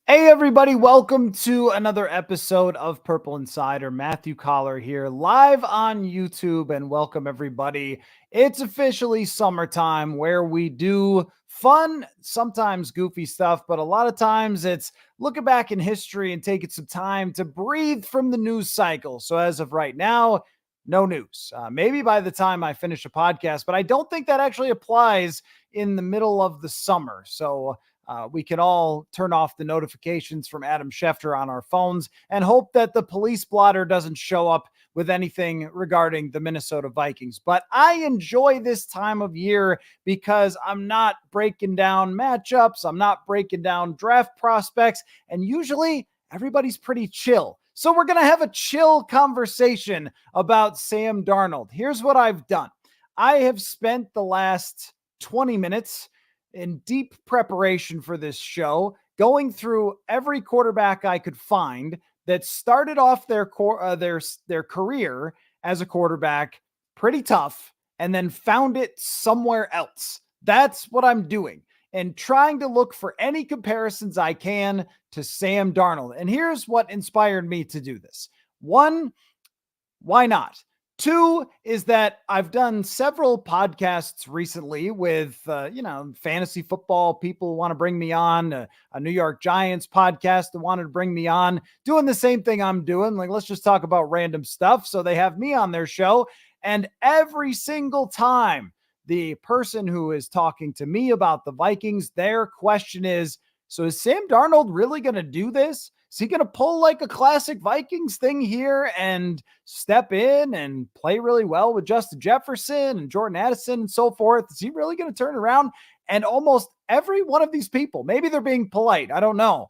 Hey, everybody, welcome to another episode of Purple Insider. Matthew Coller here, live on YouTube, and welcome everybody. It's officially summertime where we do fun, sometimes goofy stuff, but a lot of times it's looking back in history and taking some time to breathe from the news cycle. So, as of right now, no news. Maybe by the time I finish a podcast, but I don't think that actually applies in the middle of the summer. So, we can all turn off the notifications from Adam Schefter on our phones and hope that the police blotter doesn't show up with anything regarding the Minnesota Vikings. But I enjoy this time of year because I'm not breaking down matchups, I'm not breaking down draft prospects, and usually everybody's pretty chill. So we're going to have a chill conversation about Sam Darnold. Here's what I've done. I have spent the last 20 minutes in deep preparation for this show, going through every quarterback I could find that started off their career as a quarterback pretty tough and then found it somewhere else. That's what I'm doing, and trying to look for any comparisons I can to Sam Darnold. And here's what inspired me to do this. One, why not? Two is that I've done several podcasts recently with, fantasy football people want to bring me on, a New York Giants podcast that wanted to bring me on, doing the same thing I'm doing. Like, let's just talk about random stuff. So they have me on their show. And every single time the person who is talking to me about the Vikings, their question is, so is Sam Darnold really going to do this? Is he going to pull like a classic Vikings thing here and step in and play really well with Justin Jefferson and Jordan Addison and so forth? Is he really going to turn around? And almost every one of these people, maybe they're being polite, I don't know,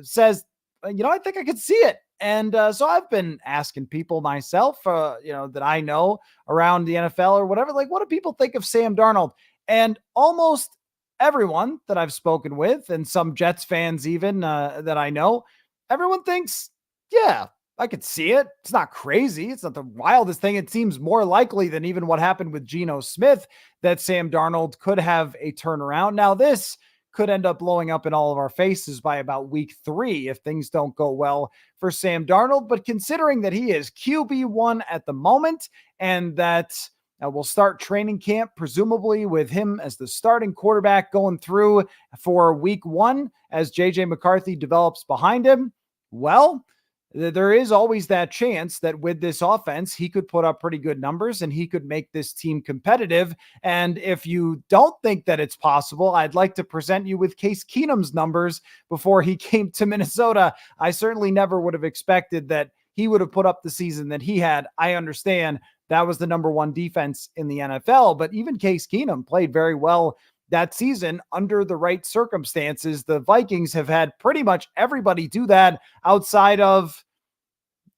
says, I think I could see it. And so I've been asking people myself, that I know around the NFL or whatever, like, what do people think of Sam Darnold? And almost everyone that I've spoken with, and some Jets fans even that I know, everyone thinks, yeah, I could see it. It's not crazy. It's not the wildest thing. It seems more likely than even what happened with Geno Smith that Sam Darnold could have a turnaround. Now, this could end up blowing up in all of our faces by about week 3 if things don't go well for Sam Darnold. But considering that he is QB1 at the moment and that we'll start training camp, presumably with him as the starting quarterback going through for week 1 as JJ McCarthy develops behind him. Well, there is always that chance that with this offense, he could put up pretty good numbers and he could make this team competitive. And if you don't think that it's possible, I'd like to present you with Case Keenum's numbers before he came to Minnesota. I certainly never would have expected that he would have put up the season that he had. I understand that was the number 1 defense in the NFL, but even Case Keenum played very well that season under the right circumstances. The Vikings have had pretty much everybody do that outside of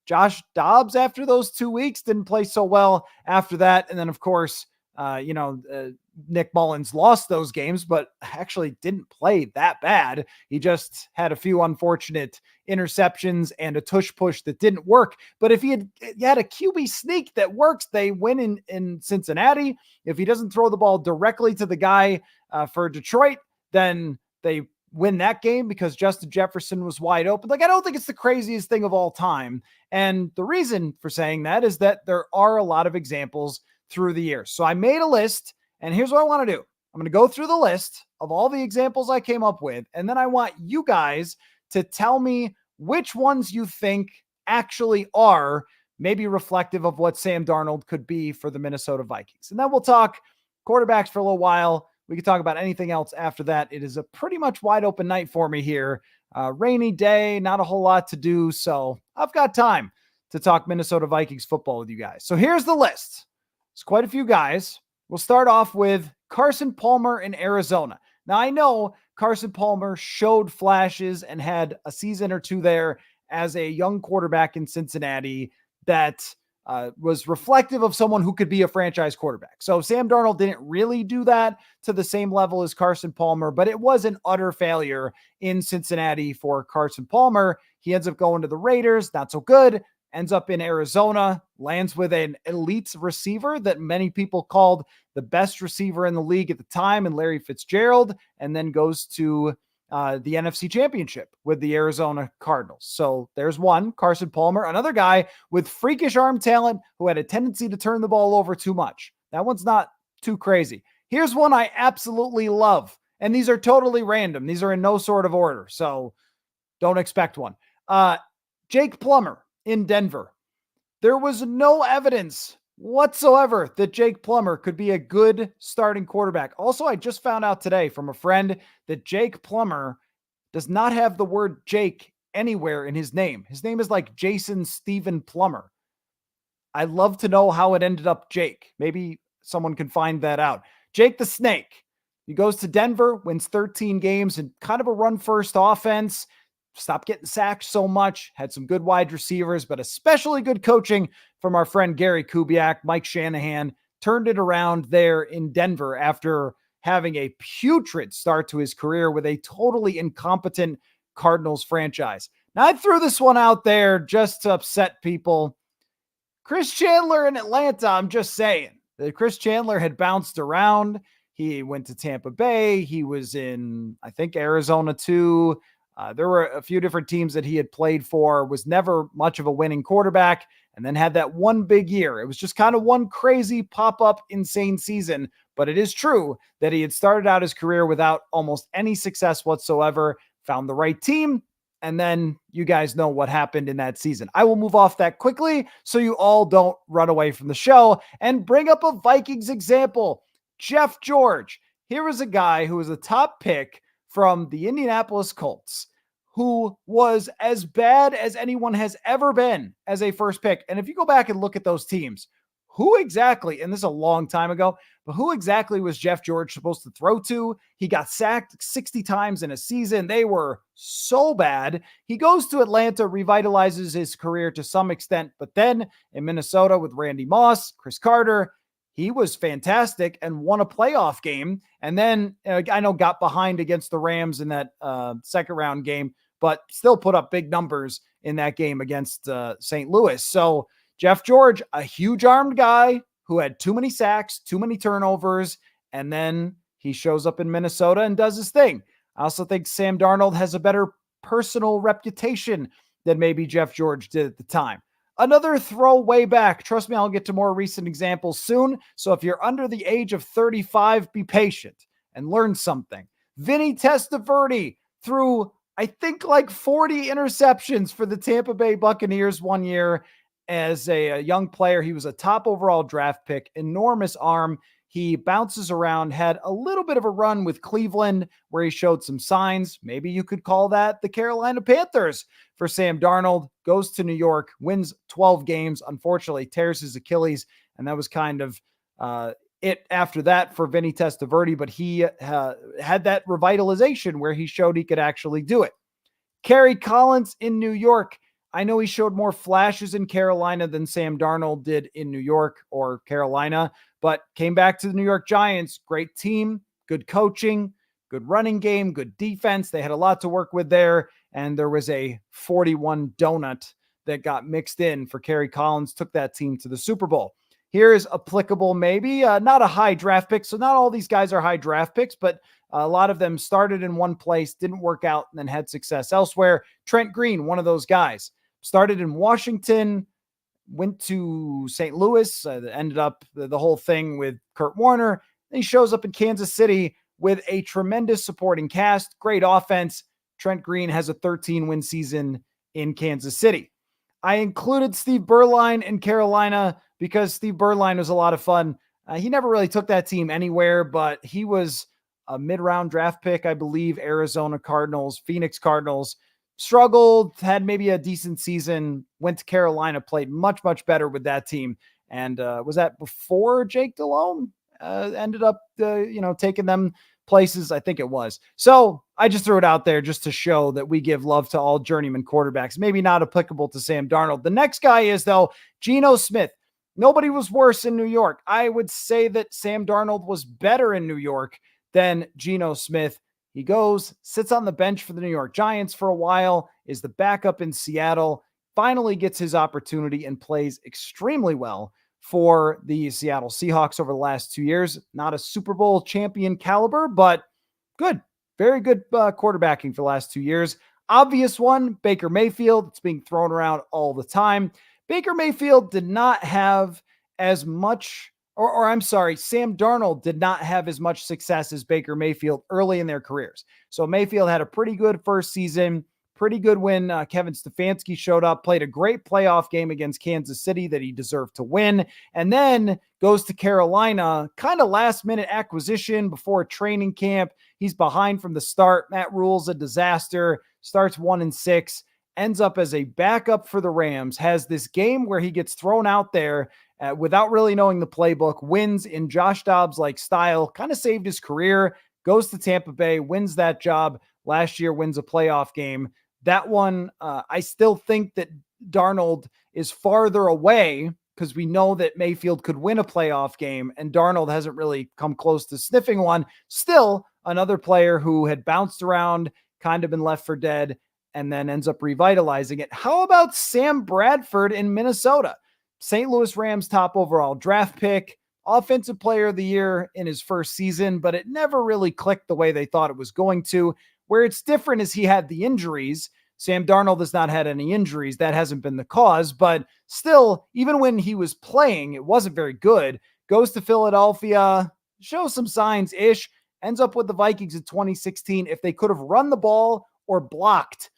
Josh Dobbs after those 2 weeks. Didn't play so well after that. And then, of course, Nick Mullins lost those games, but actually didn't play that bad. He just had a few unfortunate interceptions and a tush push that didn't work. But if he had a QB sneak that works, they win in Cincinnati. If he doesn't throw the ball directly to the guy for Detroit, then they win that game because Justin Jefferson was wide open. Like, I don't think it's the craziest thing of all time. And the reason for saying that is that there are a lot of examples through the years. So I made a list, and here's what I want to do. I'm going to go through the list of all the examples I came up with, and then I want you guys to tell me which ones you think actually are maybe reflective of what Sam Darnold could be for the Minnesota Vikings. And then we'll talk quarterbacks for a little while. We can talk about anything else after that. It is a pretty much wide open night for me here. Rainy day, not a whole lot to do. So I've got time to talk Minnesota Vikings football with you guys. So here's the list. It's quite a few guys. We'll start off with Carson Palmer in Arizona. Now, I know Carson Palmer showed flashes and had a season or two there as a young quarterback in Cincinnati that was reflective of someone who could be a franchise quarterback. So Sam Darnold didn't really do that to the same level as Carson Palmer, but it was an utter failure in Cincinnati for Carson Palmer. He ends up going to the Raiders, not so good, ends up in Arizona, lands with an elite receiver that many people called the best receiver in the league at the time, and Larry Fitzgerald, and then goes to the NFC Championship with the Arizona Cardinals. So there's one, Carson Palmer, another guy with freakish arm talent who had a tendency to turn the ball over too much. That one's not too crazy. Here's one I absolutely love, and these are totally random. These are in no sort of order, so don't expect one. Jake Plummer in Denver. There was no evidence whatsoever that Jake Plummer could be a good starting quarterback. Also, I just found out today from a friend that Jake Plummer does not have the word Jake anywhere in his name. His name is like Jason Stephen Plummer. I'd love to know how it ended up Jake. Maybe someone can find that out. Jake the Snake. He goes to Denver, wins 13 games and kind of a run-first offense. Stopped getting sacked so much. Had some good wide receivers, but especially good coaching from our friend Gary Kubiak. Mike Shanahan turned it around there in Denver after having a putrid start to his career with a totally incompetent Cardinals franchise. Now, I threw this one out there just to upset people. Chris Chandler in Atlanta, I'm just saying. Chris Chandler had bounced around. He went to Tampa Bay. He was in, I think, Arizona too. There were a few different teams that he had played for, was never much of a winning quarterback, and then had that one big year. It was just kind of one crazy pop-up insane season, but it is true that he had started out his career without almost any success whatsoever, found the right team, and then you guys know what happened in that season. I will move off that quickly so you all don't run away from the show and bring up a Vikings example. Jeff George. Here is a guy who was a top pick from the Indianapolis Colts, who was as bad as anyone has ever been as a first pick. And if you go back and look at those teams, who exactly, and this is a long time ago, but who exactly was Jeff George supposed to throw to? He got sacked 60 times in a season. They were so bad. He goes to Atlanta, revitalizes his career to some extent, but then in Minnesota with Randy Moss, Chris Carter, he was fantastic and won a playoff game. And then I know got behind against the Rams in that second round game, but still put up big numbers in that game against St. Louis. So Jeff George, a huge armed guy who had too many sacks, too many turnovers, and then he shows up in Minnesota and does his thing. I also think Sam Darnold has a better personal reputation than maybe Jeff George did at the time. Another throw way back. Trust me, I'll get to more recent examples soon. So if you're under the age of 35, be patient and learn something. Vinny Testaverde threw, I think, like 40 interceptions for the Tampa Bay Buccaneers one year as a young player. He was a top overall draft pick, enormous arm. He bounces around, had a little bit of a run with Cleveland where he showed some signs. Maybe you could call that the Carolina Panthers for Sam Darnold. Goes to New York, wins 12 games, unfortunately tears his Achilles, and that was kind of it after that for Vinny Testaverde, but he had that revitalization where he showed he could actually do it. Kerry Collins in New York. I know he showed more flashes in Carolina than Sam Darnold did in New York or Carolina, but came back to the New York Giants. Great team, good coaching, good running game, good defense. They had a lot to work with there, and there was a 41 donut that got mixed in for Kerry Collins, took that team to the Super Bowl. Here is applicable, maybe not a high draft pick. So not all these guys are high draft picks, but a lot of them started in one place, didn't work out, and then had success elsewhere. Trent Green, one of those guys, started in Washington, went to St. Louis, ended up the whole thing with Kurt Warner. Then he shows up in Kansas City with a tremendous supporting cast, great offense. Trent Green has a 13-win season in Kansas City. I included Steve Berline in Carolina because Steve Berline was a lot of fun. He never really took that team anywhere, but he was a mid-round draft pick, I believe, Arizona Cardinals, Phoenix Cardinals. Struggled, had maybe a decent season, went to Carolina, played much, much better with that team. And was that before Jake Delhomme ended up, taking them places? I think it was. So I just threw it out there just to show that we give love to all journeyman quarterbacks. Maybe not applicable to Sam Darnold. The next guy is, though, Geno Smith. Nobody was worse in New York. I would say that Sam Darnold was better in New York than Geno Smith. He goes, sits on the bench for the New York Giants for a while, is the backup in Seattle, finally gets his opportunity and plays extremely well for the Seattle Seahawks over the last 2 years. Not a Super Bowl champion caliber, but good. very good quarterbacking for the last 2 years. Obvious one, Baker Mayfield. It's being thrown around all the time. Baker Mayfield did not have as much, or I'm sorry, Sam Darnold did not have as much success as Baker Mayfield early in their careers. So Mayfield had a pretty good first season, pretty good when Kevin Stefanski showed up, played a great playoff game against Kansas City that he deserved to win, and then goes to Carolina, kind of last minute acquisition before training camp. He's behind from the start. Matt Rule's a disaster, starts 1-6, ends up as a backup for the Rams, has this game where he gets thrown out there without really knowing the playbook, wins in Josh Dobbs-like style, kind of saved his career, goes to Tampa Bay, wins that job. Last year wins a playoff game. That one, I still think that Darnold is farther away because we know that Mayfield could win a playoff game and Darnold hasn't really come close to sniffing one. Still, another player who had bounced around, kind of been left for dead, and then ends up revitalizing it. How about Sam Bradford in Minnesota? St. Louis Rams top overall draft pick, offensive player of the year in his first season, but it never really clicked the way they thought it was going to. Where it's different is he had the injuries. Sam Darnold has not had any injuries. That hasn't been the cause, but still, even when he was playing, it wasn't very good. Goes to Philadelphia, shows some signs-ish, ends up with the Vikings in 2016. If they could have run the ball or blocked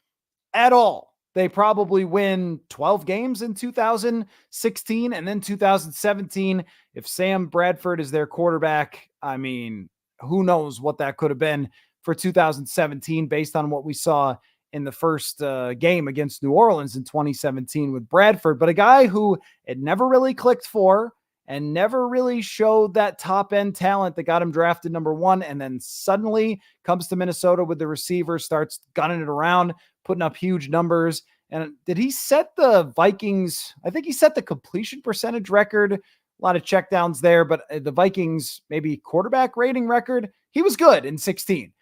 at all, they probably win 12 games in 2016 and then 2017. If Sam Bradford is their quarterback, I mean, who knows what that could have been for 2017 based on what we saw in the first game against New Orleans in 2017 with Bradford, but a guy who it never really clicked for and never really showed that top end talent that got him drafted number 1. And then suddenly comes to Minnesota with the receiver, starts gunning it around, putting up huge numbers. And did he set the Vikings? I think he set the completion percentage record. A lot of checkdowns there, but the Vikings maybe quarterback rating record. He was good in 16.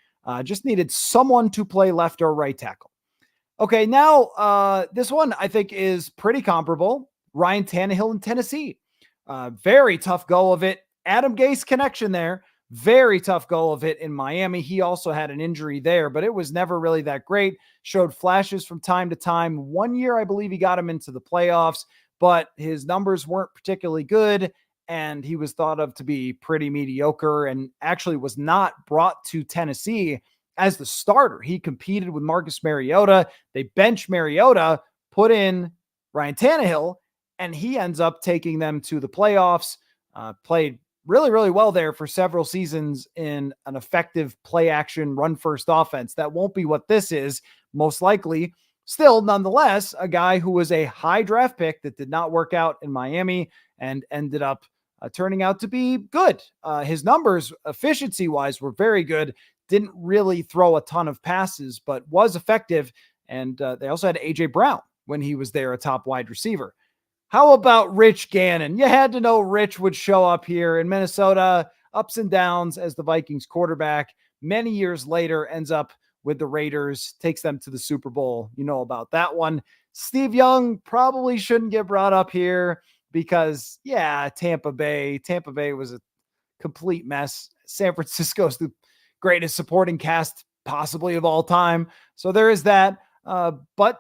Just needed someone to play left or right tackle. Okay, now this one I think is pretty comparable. Ryan Tannehill in Tennessee. Very tough go of it. Adam Gase connection there. Very tough go of it in Miami. He also had an injury there, but it was never really that great. Showed flashes from time to time. 1 year, I believe he got him into the playoffs, but his numbers weren't particularly good. And he was thought of to be pretty mediocre and actually was not brought to Tennessee as the starter. He competed with Marcus Mariota. They benched Mariota, put in Ryan Tannehill, and he ends up taking them to the playoffs. Played really, really well there for several seasons in an effective play action, run first offense. That won't be what this is, most likely. Still, nonetheless, a guy who was a high draft pick that did not work out in Miami and ended up turning out to be good. His numbers, efficiency-wise, were very good. Didn't really throw a ton of passes, but was effective. And they also had A.J. Brown when he was there, a top wide receiver. How about Rich Gannon? You had to know Rich would show up here in Minnesota, ups and downs as the Vikings quarterback. Many years later, ends up with the Raiders, takes them to the Super Bowl. You know about that one. Steve Young probably shouldn't get brought up here because, yeah, Tampa Bay was a complete mess. San Francisco's the greatest supporting cast possibly of all time. So there is that. But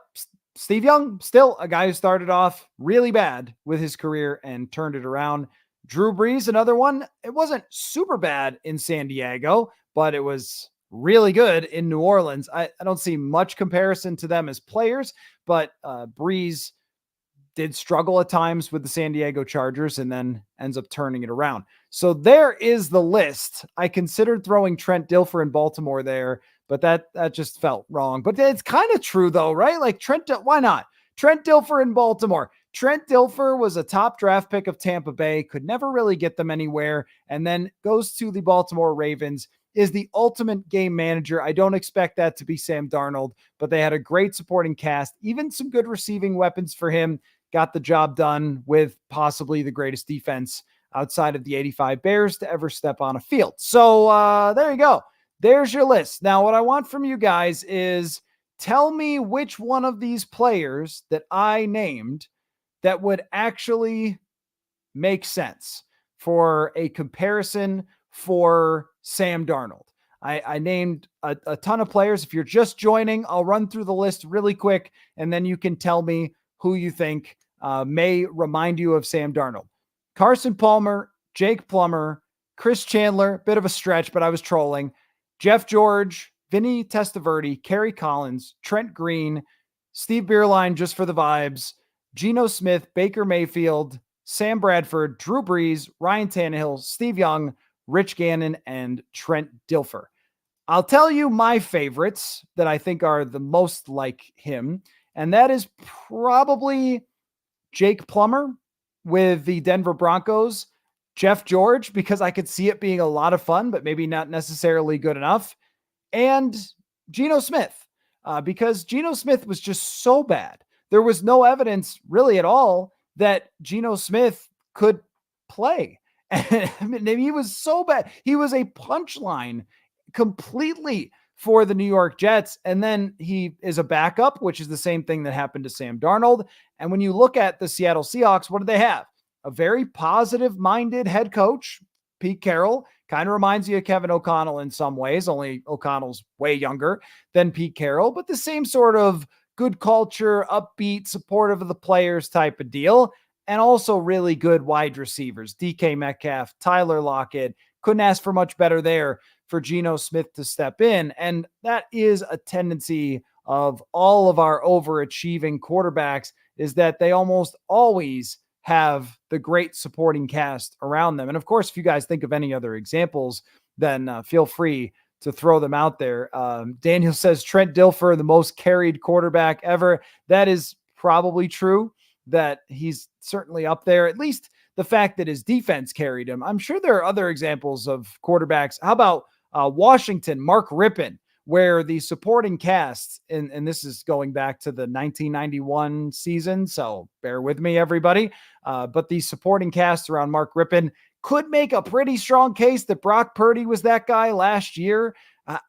Steve Young, still a guy who started off really bad with his career and turned it around. Drew Brees, another one. It wasn't super bad in San Diego, but it was really good in New Orleans. I don't see much comparison to them as players, but Brees did struggle at times with the San Diego Chargers and then ends up turning it around. So there is the list. I considered throwing Trent Dilfer in Baltimore there, but that just felt wrong. But it's kind of true though, right? Like why not? Trent Dilfer in Baltimore. Trent Dilfer was a top draft pick of Tampa Bay, could never really get them anywhere, and then goes to the Baltimore Ravens, is the ultimate game manager. I don't expect that to be Sam Darnold, but they had a great supporting cast, even some good receiving weapons for him. Got the job done with possibly the greatest defense outside of the 85 Bears to ever step on a field. So there you go. There's your list. Now, what I want from you guys is tell me which one of these players that I named that would actually make sense for a comparison for Sam Darnold. I named a ton of players. If you're just joining, I'll run through the list really quick, and then you can tell me who you think may remind you of Sam Darnold. Carson Palmer, Jake Plummer, Chris Chandler, bit of a stretch, but I was trolling. Jeff George, Vinny Testaverde, Kerry Collins, Trent Green, Steve Bierlein just for the vibes, Geno Smith, Baker Mayfield, Sam Bradford, Drew Brees, Ryan Tannehill, Steve Young, Rich Gannon, and Trent Dilfer. I'll tell you my favorites that I think are the most like him, and that is probably Jake Plummer with the Denver Broncos, Jeff George, because I could see it being a lot of fun, but maybe not necessarily good enough, and Geno Smith, because Geno Smith was just so bad. There was no evidence really at all that Geno Smith could play. And I mean, he was so bad. He was a punchline completely for the New York Jets. And then he is a backup, which is the same thing that happened to Sam Darnold. And when you look at the Seattle Seahawks, what do they have? A very positive minded head coach, Pete Carroll. Kind of reminds you of Kevin O'Connell in some ways, only O'Connell's way younger than Pete Carroll, but the same sort of good culture, upbeat, supportive of the players type of deal. And also really good wide receivers, DK Metcalf, Tyler Lockett. Couldn't ask for much better there for Geno Smith to step in. And that is a tendency of all of our overachieving quarterbacks, is that they almost always have the great supporting cast around them. And of course, if you guys think of any other examples, then feel free to throw them out there. Daniel says Trent Dilfer, the most carried quarterback ever. That is probably true, that he's certainly up there, at least the fact that his defense carried him. I'm sure there are other examples of quarterbacks. How about Washington, Mark Rippon, where the supporting cast, and this is going back to the 1991 season, so bear with me, everybody, but the supporting cast around Mark Rippon could make a pretty strong case that Brock Purdy was that guy last year.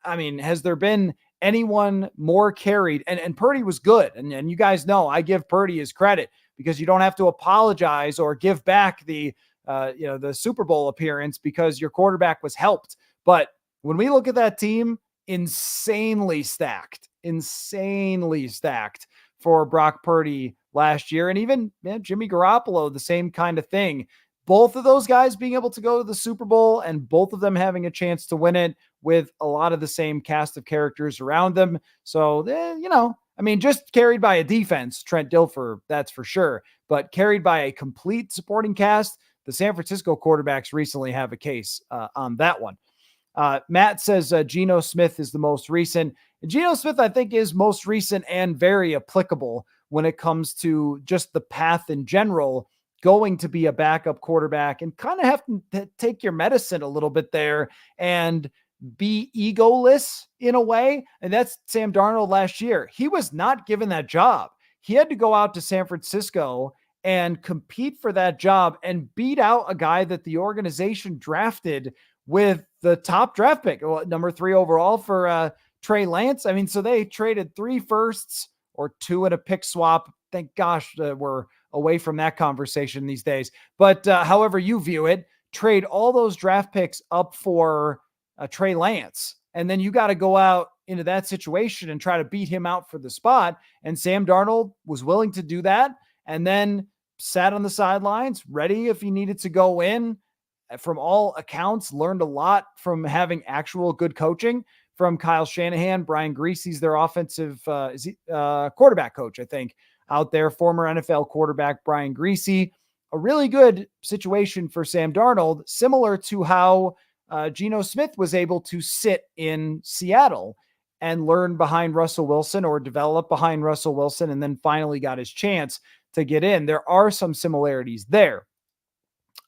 I mean, has there been anyone more carried? And Purdy was good. And you guys know I give Purdy his credit, because you don't have to apologize or give back the Super Bowl appearance because your quarterback was helped. But when we look at that team, insanely stacked for Brock Purdy last year. And even Jimmy Garoppolo, the same kind of thing. Both of those guys being able to go to the Super Bowl, and both of them having a chance to win it with a lot of the same cast of characters around them. So, I mean, just carried by a defense, Trent Dilfer, that's for sure. But carried by a complete supporting cast, the San Francisco quarterbacks recently have a case on that one. Matt says Geno Smith is the most recent. Geno Smith, I think, is most recent and very applicable when it comes to just the path in general, going to be a backup quarterback and kind of have to take your medicine a little bit there and be egoless in a way. And that's Sam Darnold last year. He was not given that job. He had to go out to San Francisco and compete for that job and beat out a guy that the organization drafted with the top draft pick, number 3 overall for Trey Lance. I mean, so they traded 3 firsts or 2 in a pick swap. Thank gosh we're away from that conversation these days. But however you view it, trade all those draft picks up for Trey Lance. And then you got to go out into that situation and try to beat him out for the spot. And Sam Darnold was willing to do that, and then sat on the sidelines, ready if he needed to go in. From all accounts, learned a lot from having actual good coaching from Kyle Shanahan. Brian Greasy's their offensive quarterback coach, I think, out there. Former NFL quarterback Brian Greasy. A really good situation for Sam Darnold, similar to how Geno Smith was able to sit in Seattle and learn behind Russell Wilson, or develop behind Russell Wilson, and then finally got his chance to get in. There are some similarities there.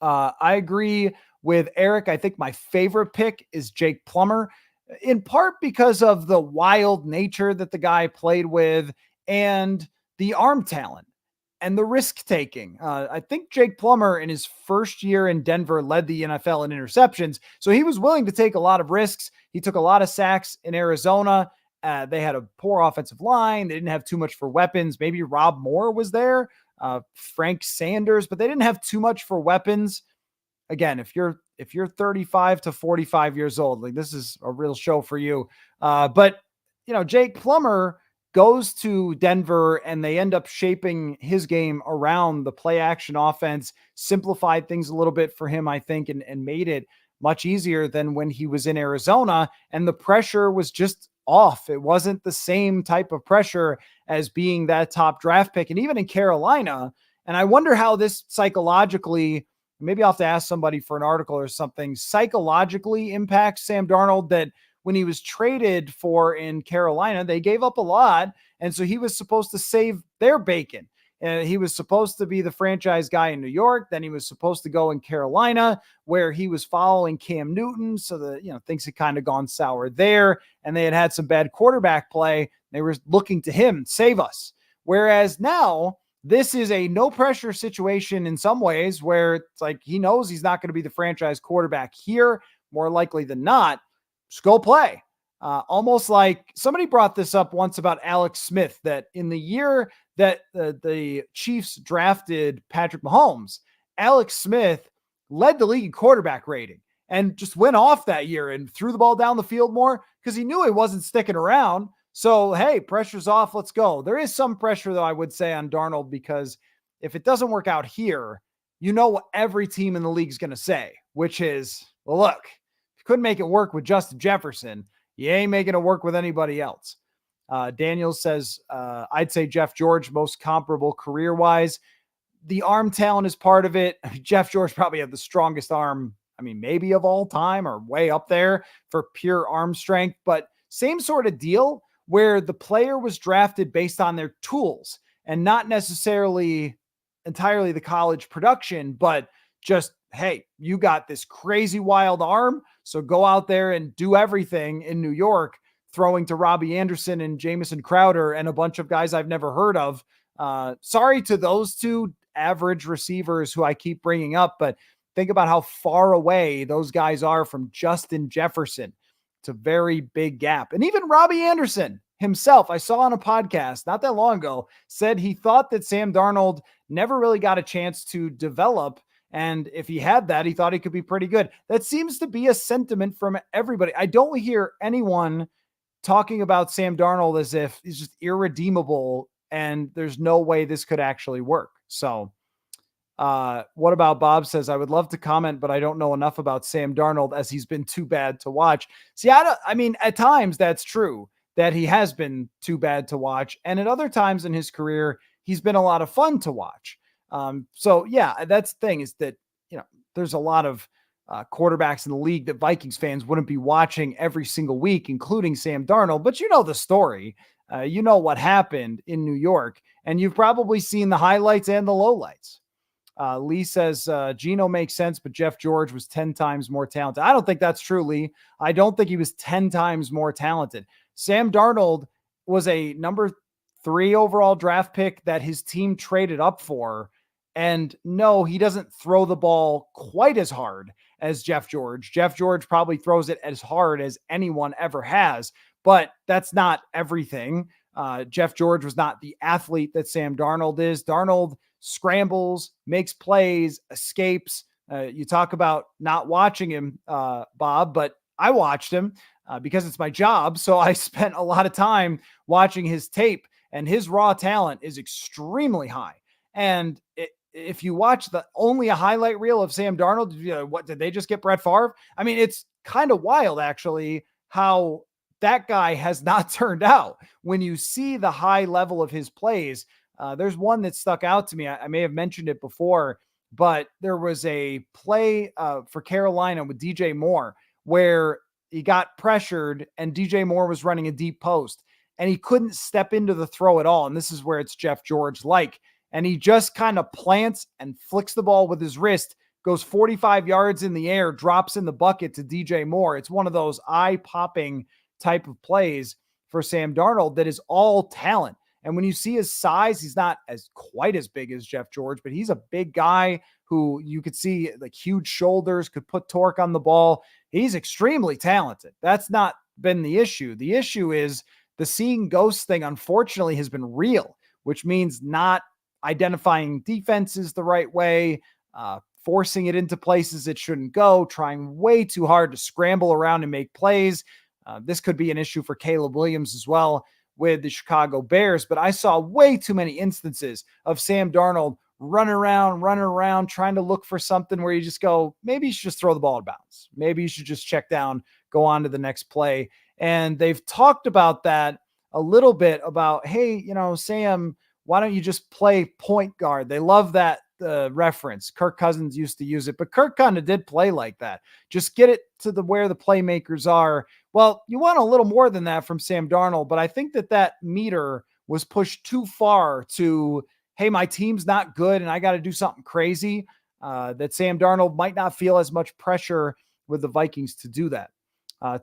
I agree with Eric. I think my favorite pick is Jake Plummer, in part because of the wild nature that the guy played with and the arm talent and the risk taking. I think Jake Plummer in his first year in Denver led the NFL in interceptions. So he was willing to take a lot of risks. He took a lot of sacks in Arizona. They had a poor offensive line. They didn't have too much for weapons. Maybe Rob Moore was there, Frank Sanders, but they didn't have too much for weapons. again, if you're 35 to 45 years old, like this is a real show for you. But Jake Plummer goes to Denver and they end up shaping his game around the play action offense, simplified things a little bit for him, I think, and made it much easier than when he was in Arizona. And the pressure was just off. It wasn't the same type of pressure as being that top draft pick. And even in Carolina, and I wonder how this psychologically, maybe I'll have to ask somebody for an article or something, psychologically impacts Sam Darnold, that when he was traded for in Carolina, they gave up a lot. And so he was supposed to save their bacon. And he was supposed to be the franchise guy in New York. Then he was supposed to go in Carolina, where he was following Cam Newton. So things had kind of gone sour there, and they had some bad quarterback play. They were looking to him, save us. Whereas now, this is a no pressure situation in some ways, where it's like he knows he's not going to be the franchise quarterback here, more likely than not. Just go play. Almost like somebody brought this up once about Alex Smith, that in the year that the Chiefs drafted Patrick Mahomes, Alex Smith led the league in quarterback rating and just went off that year and threw the ball down the field more because he knew he wasn't sticking around. So, hey, pressure's off. Let's go. There is some pressure, though, I would say, on Darnold, because if it doesn't work out here, you know what every team in the league is going to say, which is, well, look, if you couldn't make it work with Justin Jefferson, you ain't making it work with anybody else. Daniel says, I'd say Jeff George, most comparable career-wise. The arm talent is part of it. Jeff George probably had the strongest arm, maybe of all time, or way up there for pure arm strength. But same sort of deal, where the player was drafted based on their tools and not necessarily entirely the college production, but just, hey, you got this crazy wild arm, so go out there and do everything in New York, throwing to Robbie Anderson and Jamison Crowder and a bunch of guys I've never heard of. Sorry to those two average receivers who I keep bringing up, but think about how far away those guys are from Justin Jefferson. It's a very big gap. And even Robbie Anderson himself, I saw on a podcast not that long ago, said he thought that Sam Darnold never really got a chance to develop. And if he had that, he thought he could be pretty good. That seems to be a sentiment from everybody. I don't hear anyone talking about Sam Darnold as if he's just irredeemable and there's no way this could actually work. So what about Bob says, I would love to comment, but I don't know enough about Sam Darnold as he's been too bad to watch. See, at times that's true that he has been too bad to watch. And at other times in his career, he's been a lot of fun to watch. So yeah, that's the thing, is that, there's a lot of quarterbacks in the league that Vikings fans wouldn't be watching every single week, including Sam Darnold. But you know the story. You know what happened in New York, and you've probably seen the highlights and the lowlights. Lee says, Geno makes sense, but Jeff George was 10 times more talented. I don't think that's true, Lee. I don't think he was 10 times more talented. Sam Darnold was a number 3 overall draft pick that his team traded up for. And no, he doesn't throw the ball quite as hard as Jeff George. Jeff George probably throws it as hard as anyone ever has, but that's not everything. Jeff George was not the athlete that Sam Darnold is. Darnold scrambles, makes plays, escapes. You talk about not watching him, Bob, but I watched him because it's my job. So I spent a lot of time watching his tape, and his raw talent is extremely high. And if you watch only a highlight reel of Sam Darnold, what did they just get Brett Favre? It's kind of wild, actually, how that guy has not turned out. When you see the high level of his plays, there's one that stuck out to me. I may have mentioned it before, but there was a play for Carolina with DJ Moore where he got pressured and DJ Moore was running a deep post and he couldn't step into the throw at all. And this is where it's Jeff George like. And he just kind of plants and flicks the ball with his wrist, goes 45 yards in the air, drops in the bucket to DJ Moore. It's one of those eye-popping type of plays for Sam Darnold that is all talent. And when you see his size, he's not quite as big as Jeff George, but he's a big guy who you could see like huge shoulders, could put torque on the ball. He's extremely talented. That's not been the issue. The issue is the seeing ghosts thing, unfortunately, has been real, which means not identifying defenses the right way, forcing it into places it shouldn't go, trying way too hard to scramble around and make plays. This could be an issue for Caleb Williams as well with the Chicago Bears, but I saw way too many instances of Sam Darnold running around, trying to look for something where you just go, maybe you should just throw the ball out of bounds. Maybe you should just check down, go on to the next play. And they've talked about that a little bit about, hey, Sam, why don't you just play point guard? They love that reference. Kirk Cousins used to use it, but Kirk kind of did play like that. Just get it to where the playmakers are. Well, you want a little more than that from Sam Darnold, but I think that meter was pushed too far to, hey, my team's not good and I got to do something crazy, that Sam Darnold might not feel as much pressure with the Vikings to do that.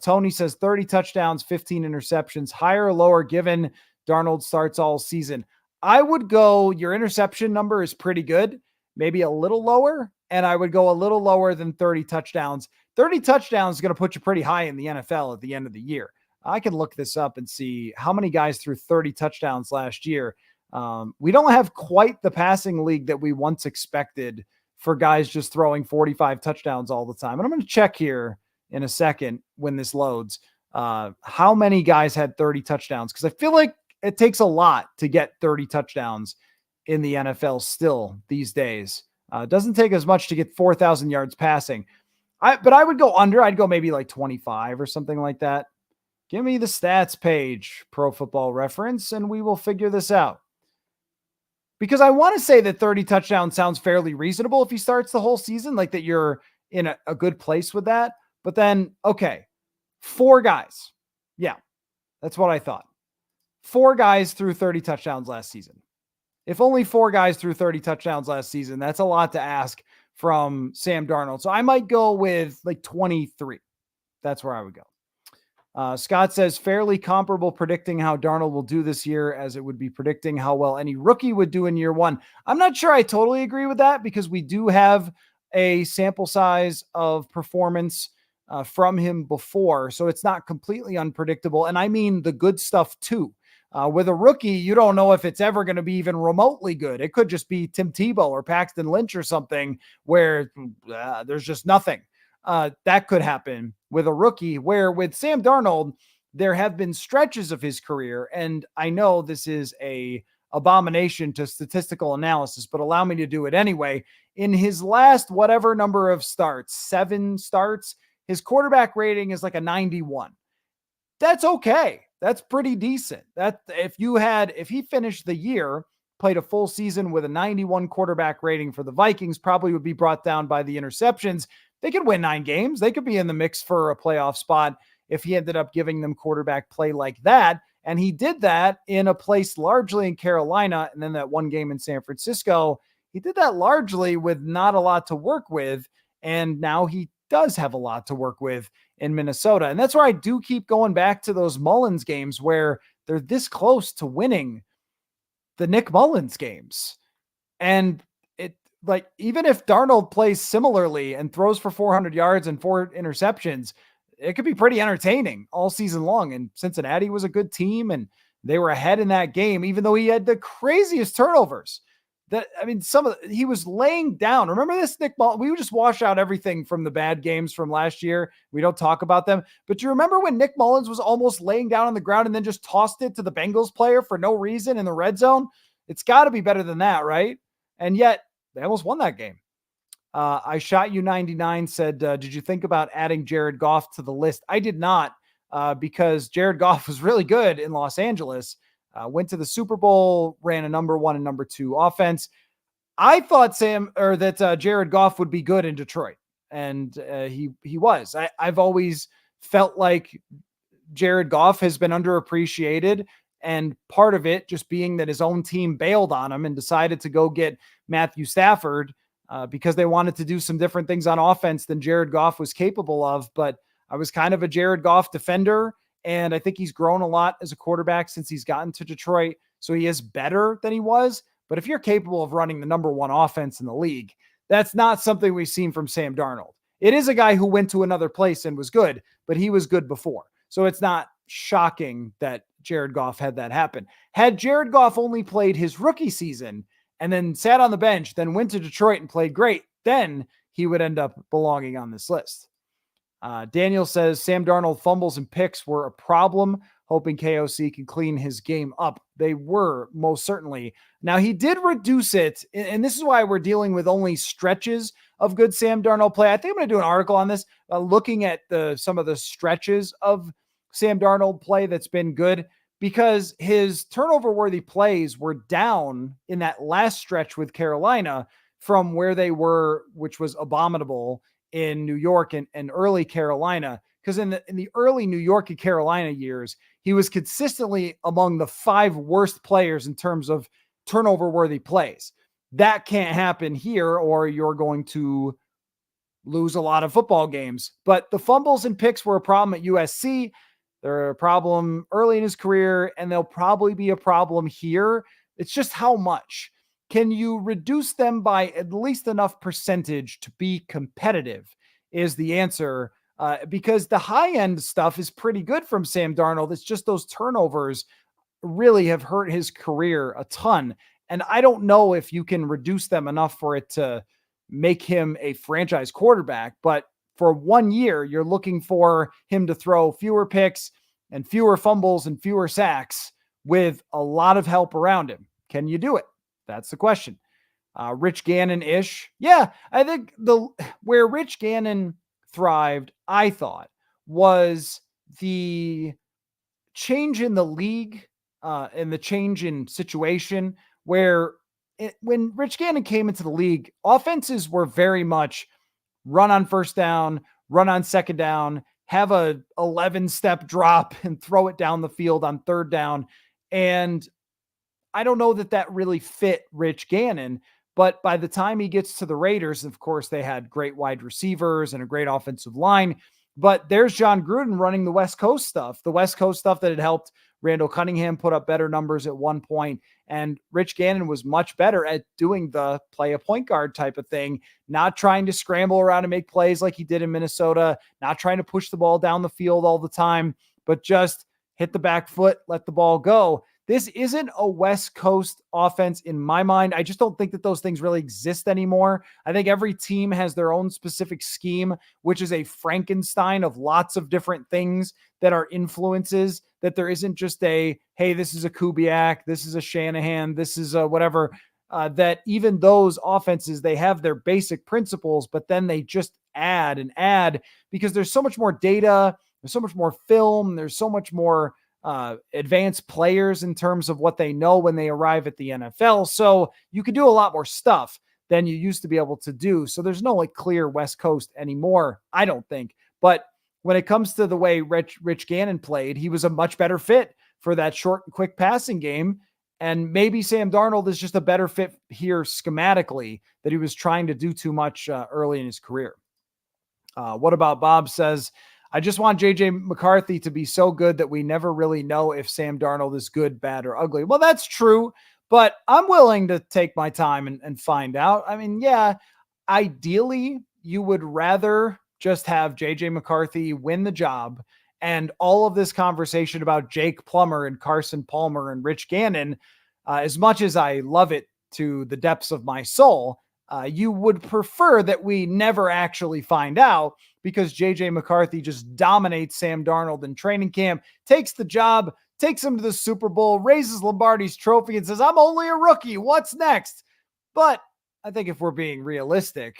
Tony says 30 touchdowns, 15 interceptions, higher or lower given Darnold starts all season. I would go, your interception number is pretty good, maybe a little lower, and I would go a little lower than 30 touchdowns. 30 touchdowns is going to put you pretty high in the NFL at the end of the year. I can look this up and see how many guys threw 30 touchdowns last year. We don't have quite the passing league that we once expected for guys just throwing 45 touchdowns all the time. And I'm going to check here in a second when this loads, how many guys had 30 touchdowns, because I feel like it takes a lot to get 30 touchdowns in the NFL still these days. It doesn't take as much to get 4,000 yards passing. But I would go under. I'd go maybe like 25 or something like that. Give me the stats page, Pro Football Reference, and we will figure this out. Because I want to say that 30 touchdowns sounds fairly reasonable if he starts the whole season, like that you're in a good place with that. But then, okay, 4 guys. Yeah, that's what I thought. 4 guys threw 30 touchdowns last season. If only 4 guys threw 30 touchdowns last season, that's a lot to ask from Sam Darnold. So I might go with like 23. That's where I would go. Scott says fairly comparable predicting how Darnold will do this year as it would be predicting how well any rookie would do in year one. I'm not sure I totally agree with that because we do have a sample size of performance from him before. So it's not completely unpredictable. And I mean the good stuff too. With a rookie, you don't know if it's ever going to be even remotely good. It could just be Tim Tebow or Paxton Lynch or something where there's just nothing. That could happen with a rookie, where with Sam Darnold, there have been stretches of his career. And I know this is a abomination to statistical analysis, but allow me to do it anyway. In his last, whatever number of starts, 7 starts, his quarterback rating is like a 91. That's okay. That's pretty decent. That if he finished the year, played a full season with a 91 quarterback rating for the Vikings, probably would be brought down by the interceptions. They could win 9 games. They could be in the mix for a playoff spot if he ended up giving them quarterback play like that. And he did that in a place largely in Carolina. And then that one game in San Francisco, he did that largely with not a lot to work with. And now he does have a lot to work with in Minnesota. And that's where I do keep going back to those Mullins games where they're this close to winning the Nick Mullins games. And like, even if Darnold plays similarly and throws for 400 yards and 4 interceptions, it could be pretty entertaining all season long. And Cincinnati was a good team and they were ahead in that game, even though he had the craziest turnovers. He was laying down. Remember this, Nick Mullins? We would just wash out everything from the bad games from last year. We don't talk about them. But do you remember when Nick Mullins was almost laying down on the ground and then just tossed it to the Bengals player for no reason in the red zone? It's got to be better than that, right? And yet, they almost won that game. I shot you 99 said, did you think about adding Jared Goff to the list? I did not, because Jared Goff was really good in Los Angeles, went to the Super Bowl, ran a number 1 and number 2 offense. I thought Jared Goff would be good in Detroit, and he was. I've always felt like Jared Goff has been underappreciated. And part of it just being that his own team bailed on him and decided to go get Matthew Stafford because they wanted to do some different things on offense than Jared Goff was capable of. But I was kind of a Jared Goff defender, and I think he's grown a lot as a quarterback since he's gotten to Detroit. So he is better than he was. But if you're capable of running the number 1 offense in the league, that's not something we've seen from Sam Darnold. It is a guy who went to another place and was good, but he was good before. So it's not shocking that Jared Goff had that happen. Had Jared Goff only played his rookie season and then sat on the bench, then went to Detroit and played great, then he would end up belonging on this list. Daniel says Sam Darnold fumbles and picks were a problem, hoping KOC can clean his game up. They were, most certainly. Now, he did reduce it, and this is why we're dealing with only stretches of good Sam Darnold play. I think I'm going to do an article on this, looking at some of the stretches of Sam Darnold play that's been good, because his turnover-worthy plays were down in that last stretch with Carolina from where they were, which was abominable in New York and early Carolina. Because in the early New York and Carolina years, he was consistently among the 5 worst players in terms of turnover-worthy plays. That can't happen here, or you're going to lose a lot of football games. But the fumbles and picks were a problem at USC. They're a problem early in his career, and they'll probably be a problem here. It's just how much. Can you reduce them by at least enough percentage to be competitive is the answer, because the high-end stuff is pretty good from Sam Darnold. It's just those turnovers really have hurt his career a ton. And I don't know if you can reduce them enough for it to make him a franchise quarterback. But for 1 year, you're looking for him to throw fewer picks and fewer fumbles and fewer sacks with a lot of help around him. Can you do it? That's the question. Rich Gannon-ish. Yeah, I think where Rich Gannon thrived, I thought, was the change in the league and the change in situation where when Rich Gannon came into the league, offenses were very much run on first down, run on second down, have a 11-step drop and throw it down the field on third down. And I don't know that really fit Rich Gannon, but by the time he gets to the Raiders, of course, they had great wide receivers and a great offensive line. But there's John Gruden running the West Coast stuff that had helped Randall Cunningham put up better numbers at one point. And Rich Gannon was much better at doing the play a point guard type of thing, not trying to scramble around and make plays like he did in Minnesota, not trying to push the ball down the field all the time, but just hit the back foot, let the ball go. This isn't a West Coast offense in my mind. I just don't think that those things really exist anymore. I think every team has their own specific scheme, which is a Frankenstein of lots of different things that are influences, that there isn't just hey, this is a Kubiak, this is a Shanahan, this is a whatever, that even those offenses, they have their basic principles, but then they just add and add because there's so much more data, there's so much more film, there's so much more advanced players in terms of what they know when they arrive at the NFL. So you can do a lot more stuff than you used to be able to do. So there's no clear West Coast anymore, I don't think. But when it comes to the way Rich Gannon played, he was a much better fit for that short and quick passing game. And maybe Sam Darnold is just a better fit here schematically, that he was trying to do too much early in his career. What about Bob says, I just want JJ McCarthy to be so good that we never really know if Sam Darnold is good, bad, or ugly. Well, that's true, but I'm willing to take my time and find out. I mean, yeah, ideally, you would rather just have JJ McCarthy win the job, and all of this conversation about Jake Plummer and Carson Palmer and Rich Gannon, as much as I love it to the depths of my soul, you would prefer that we never actually find out, because JJ McCarthy just dominates Sam Darnold in training camp, takes the job, takes him to the Super Bowl, raises Lombardi's trophy and says, I'm only a rookie. What's next? But I think if we're being realistic,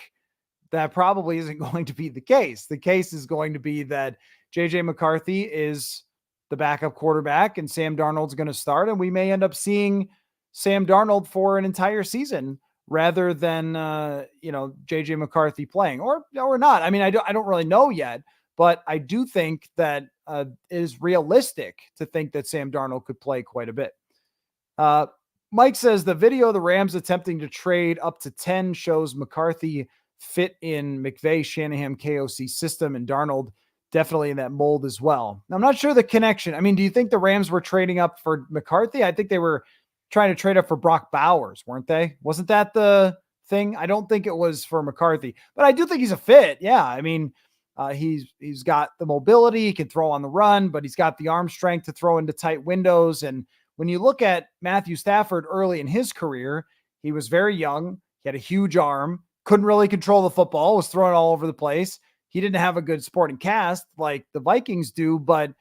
that probably isn't going to be the case. The case is going to be that JJ McCarthy is the backup quarterback and Sam Darnold's going to start, and we may end up seeing Sam Darnold for an entire season rather than, JJ McCarthy playing or not. I mean, I don't really know yet, but I do think that it is realistic to think that Sam Darnold could play quite a bit. Mike says the video of the Rams attempting to trade up to 10 shows McCarthy fit in McVay, Shanahan, KOC system, and Darnold definitely in that mold as well. Now, I'm not sure the connection. I mean, do you think the Rams were trading up for McCarthy? I think they were trying to trade up for Brock Bowers, weren't they? Wasn't that the thing? I don't think it was for McCarthy, but I do think he's a fit. Yeah. I mean, he's got the mobility, he can throw on the run, but he's got the arm strength to throw into tight windows. And when you look at Matthew Stafford early in his career, he was very young. He had a huge arm, couldn't really control the football, was thrown all over the place. He didn't have a good supporting cast like the Vikings do, but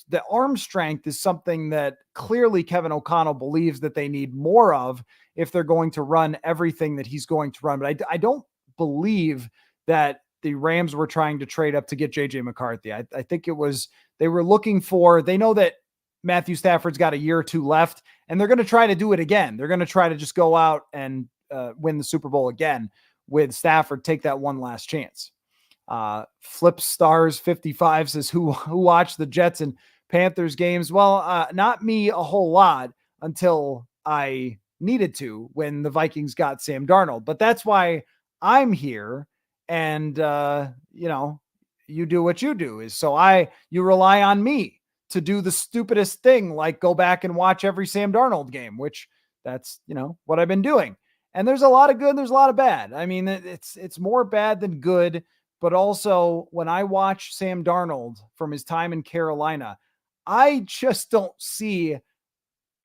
the arm strength is something that clearly Kevin O'Connell believes that they need more of if they're going to run everything that he's going to run. But I don't believe that the Rams were trying to trade up to get JJ McCarthy. I think it was, they were looking for, they know that Matthew Stafford's got a year or two left, and they're going to try to do it again. They're going to try to just go out and win the Super Bowl again with Stafford, take that one last chance. Flip Stars 55 says, who watched the Jets and Panthers games? Well, not me a whole lot until I needed to when the Vikings got Sam Darnold. But that's why I'm here. And, you do what you do is you rely on me to do the stupidest thing, like go back and watch every Sam Darnold game, which that's, what I've been doing. And there's a lot of good, and there's a lot of bad. I mean, it's more bad than good. But also, when I watch Sam Darnold from his time in Carolina, I just don't see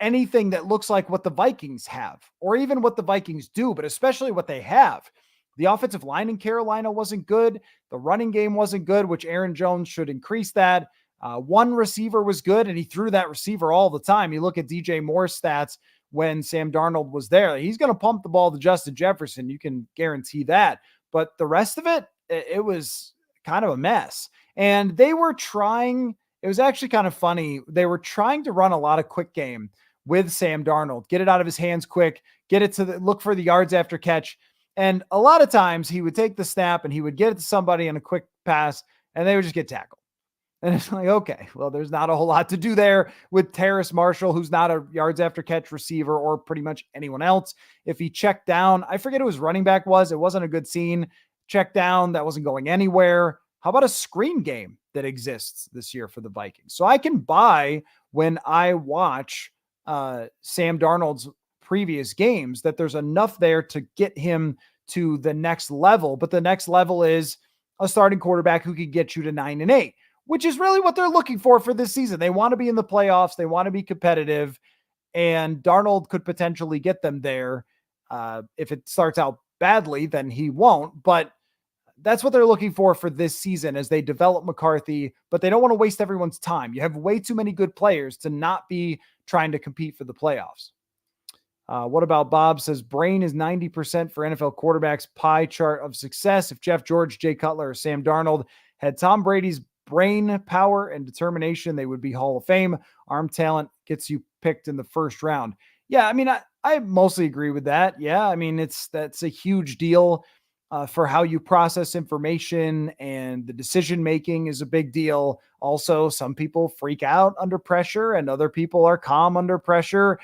anything that looks like what the Vikings have, or even what the Vikings do, but especially what they have. The offensive line in Carolina wasn't good. The running game wasn't good, which Aaron Jones should increase that. One receiver was good, and he threw that receiver all the time. You look at DJ Moore's stats when Sam Darnold was there. He's going to pump the ball to Justin Jefferson. You can guarantee that. But the rest of it was kind of a mess. And they were trying, it was actually kind of funny. They were trying to run a lot of quick game with Sam Darnold, get it out of his hands quick, get it to look for the yards after catch. And a lot of times he would take the snap and he would get it to somebody in a quick pass, and they would just get tackled. And it's like, okay, well, there's not a whole lot to do there with Terrace Marshall, who's not a yards after catch receiver, or pretty much anyone else. If he checked down, I forget who his running back was. It wasn't a good scene. Check down, that wasn't going anywhere. How about a screen game that exists this year for the Vikings? So I can buy, when I watch Sam Darnold's previous games, that there's enough there to get him to the next level. But the next level is a starting quarterback who could get you to 9-8, which is really what they're looking for this season. They want to be in the playoffs. They want to be competitive, and Darnold could potentially get them there. If it starts out badly, then he won't, but that's what they're looking for this season as they develop McCarthy, but they don't want to waste everyone's time. You have way too many good players to not be trying to compete for the playoffs. What about Bob says brain is 90% for NFL quarterbacks pie chart of success. If Jeff George, Jay Cutler, or Sam Darnold had Tom Brady's brain power and determination, they would be Hall of Fame. Arm talent gets you picked in the first round. Yeah, I mean, I mostly agree with that. Yeah, I mean, that's a huge deal for how you process information, and the decision-making is a big deal. Also, some people freak out under pressure and other people are calm under pressure.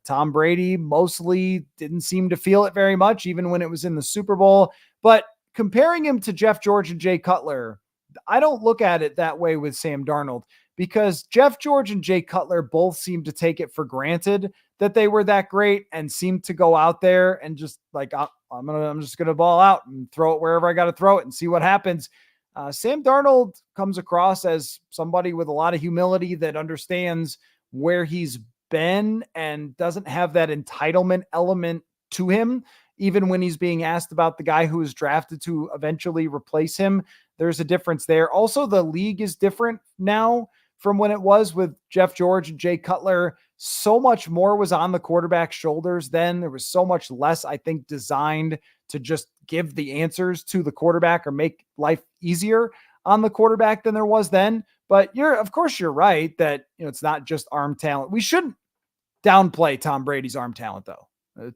Tom Brady mostly didn't seem to feel it very much, even when it was in the Super Bowl. But comparing him to Jeff George and Jay Cutler, I don't look at it that way with Sam Darnold, because Jeff George and Jay Cutler both seem to take it for granted that they were that great, and seem to go out there and just like, I'm just going to ball out and throw it wherever I got to throw it and see what happens. Sam Darnold comes across as somebody with a lot of humility that understands where he's been and doesn't have that entitlement element to him. Even when he's being asked about the guy who was drafted to eventually replace him, there's a difference there. Also, the league is different now from when it was with Jeff George and Jay Cutler. So much more was on the quarterback's shoulders then. There was so much less, I think, designed to just give the answers to the quarterback or make life easier on the quarterback than there was then. But of course you're right that, it's not just arm talent. We shouldn't downplay Tom Brady's arm talent, though.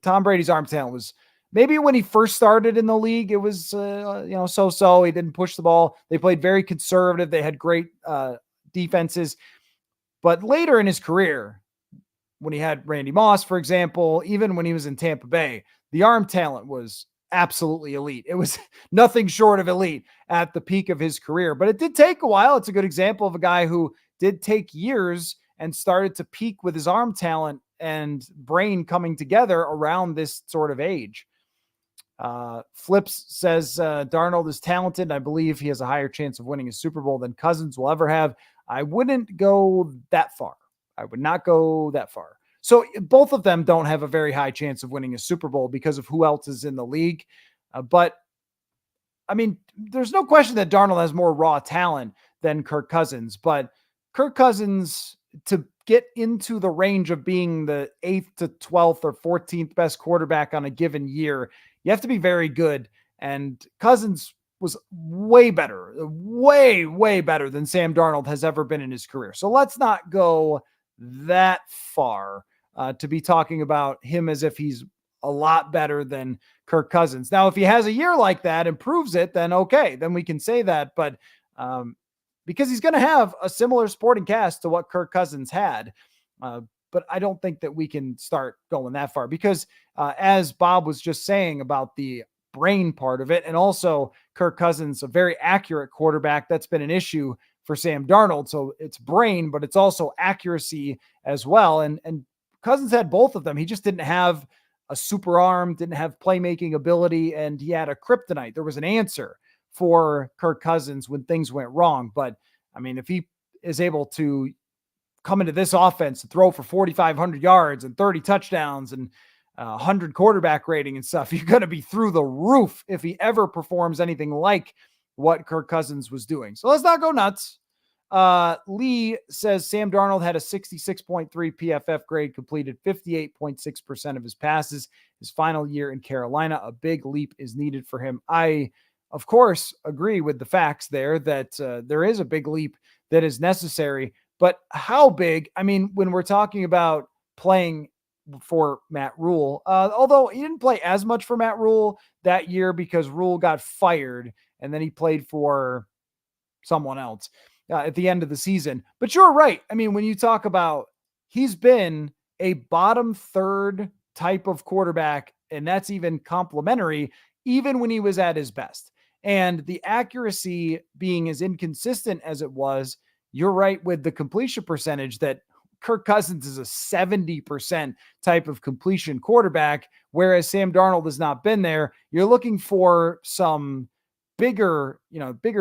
Tom Brady's arm talent was, maybe when he first started in the league, it was, so-so. He didn't push the ball. They played very conservative. They had great defenses. But later in his career, when he had Randy Moss, for example, even when he was in Tampa Bay, the arm talent was absolutely elite. It was nothing short of elite at the peak of his career. But it did take a while. It's a good example of a guy who did take years and started to peak with his arm talent and brain coming together around this sort of age. Flips says Darnold is talented. I believe he has a higher chance of winning a Super Bowl than Cousins will ever have. I wouldn't go that far. I would not go that far. So both of them don't have a very high chance of winning a Super Bowl because of who else is in the league. But I mean, there's no question that Darnold has more raw talent than Kirk Cousins, but Kirk Cousins, to get into the range of being the 8th to 12th or 14th best quarterback on a given year, you have to be very good. And Cousins was way better, way better than Sam Darnold has ever been in his career. So let's not go that far to be talking about him as if he's a lot better than Kirk Cousins. Now, if he has a year like that and proves it, then okay, then we can say that. But because he's going to have a similar sporting cast to what Kirk Cousins had. But I don't think that we can start going that far because as Bob was just saying about the brain part of it, and also Kirk Cousins, a very accurate quarterback, that's been an issue for Sam Darnold. So it's brain, but it's also accuracy as well. And Cousins had both of them. He just didn't have a super arm, didn't have playmaking ability, and he had a kryptonite. There was an answer for Kirk Cousins when things went wrong. But I mean, if he is able to come into this offense and throw for 4,500 yards and 30 touchdowns and 100 quarterback rating and stuff, you're going to be through the roof if he ever performs anything like what Kirk Cousins was doing. So let's not go nuts. Lee says Sam Darnold had a 66.3 PFF grade, completed 58.6% of his passes. His final year in Carolina, a big leap is needed for him. I, of course, agree with the facts there that there is a big leap that is necessary. But how big? I mean, when we're talking about playing for Matt Rule, although he didn't play as much for Matt Rule that year because Rule got fired and then he played for someone else at the end of the season. But you're right. I mean, when you talk about he's been a bottom third type of quarterback, and that's even complimentary, even when he was at his best. And the accuracy being as inconsistent as it was, you're right with the completion percentage that Kirk Cousins is a 70% type of completion quarterback, whereas Sam Darnold has not been there. You're looking for some bigger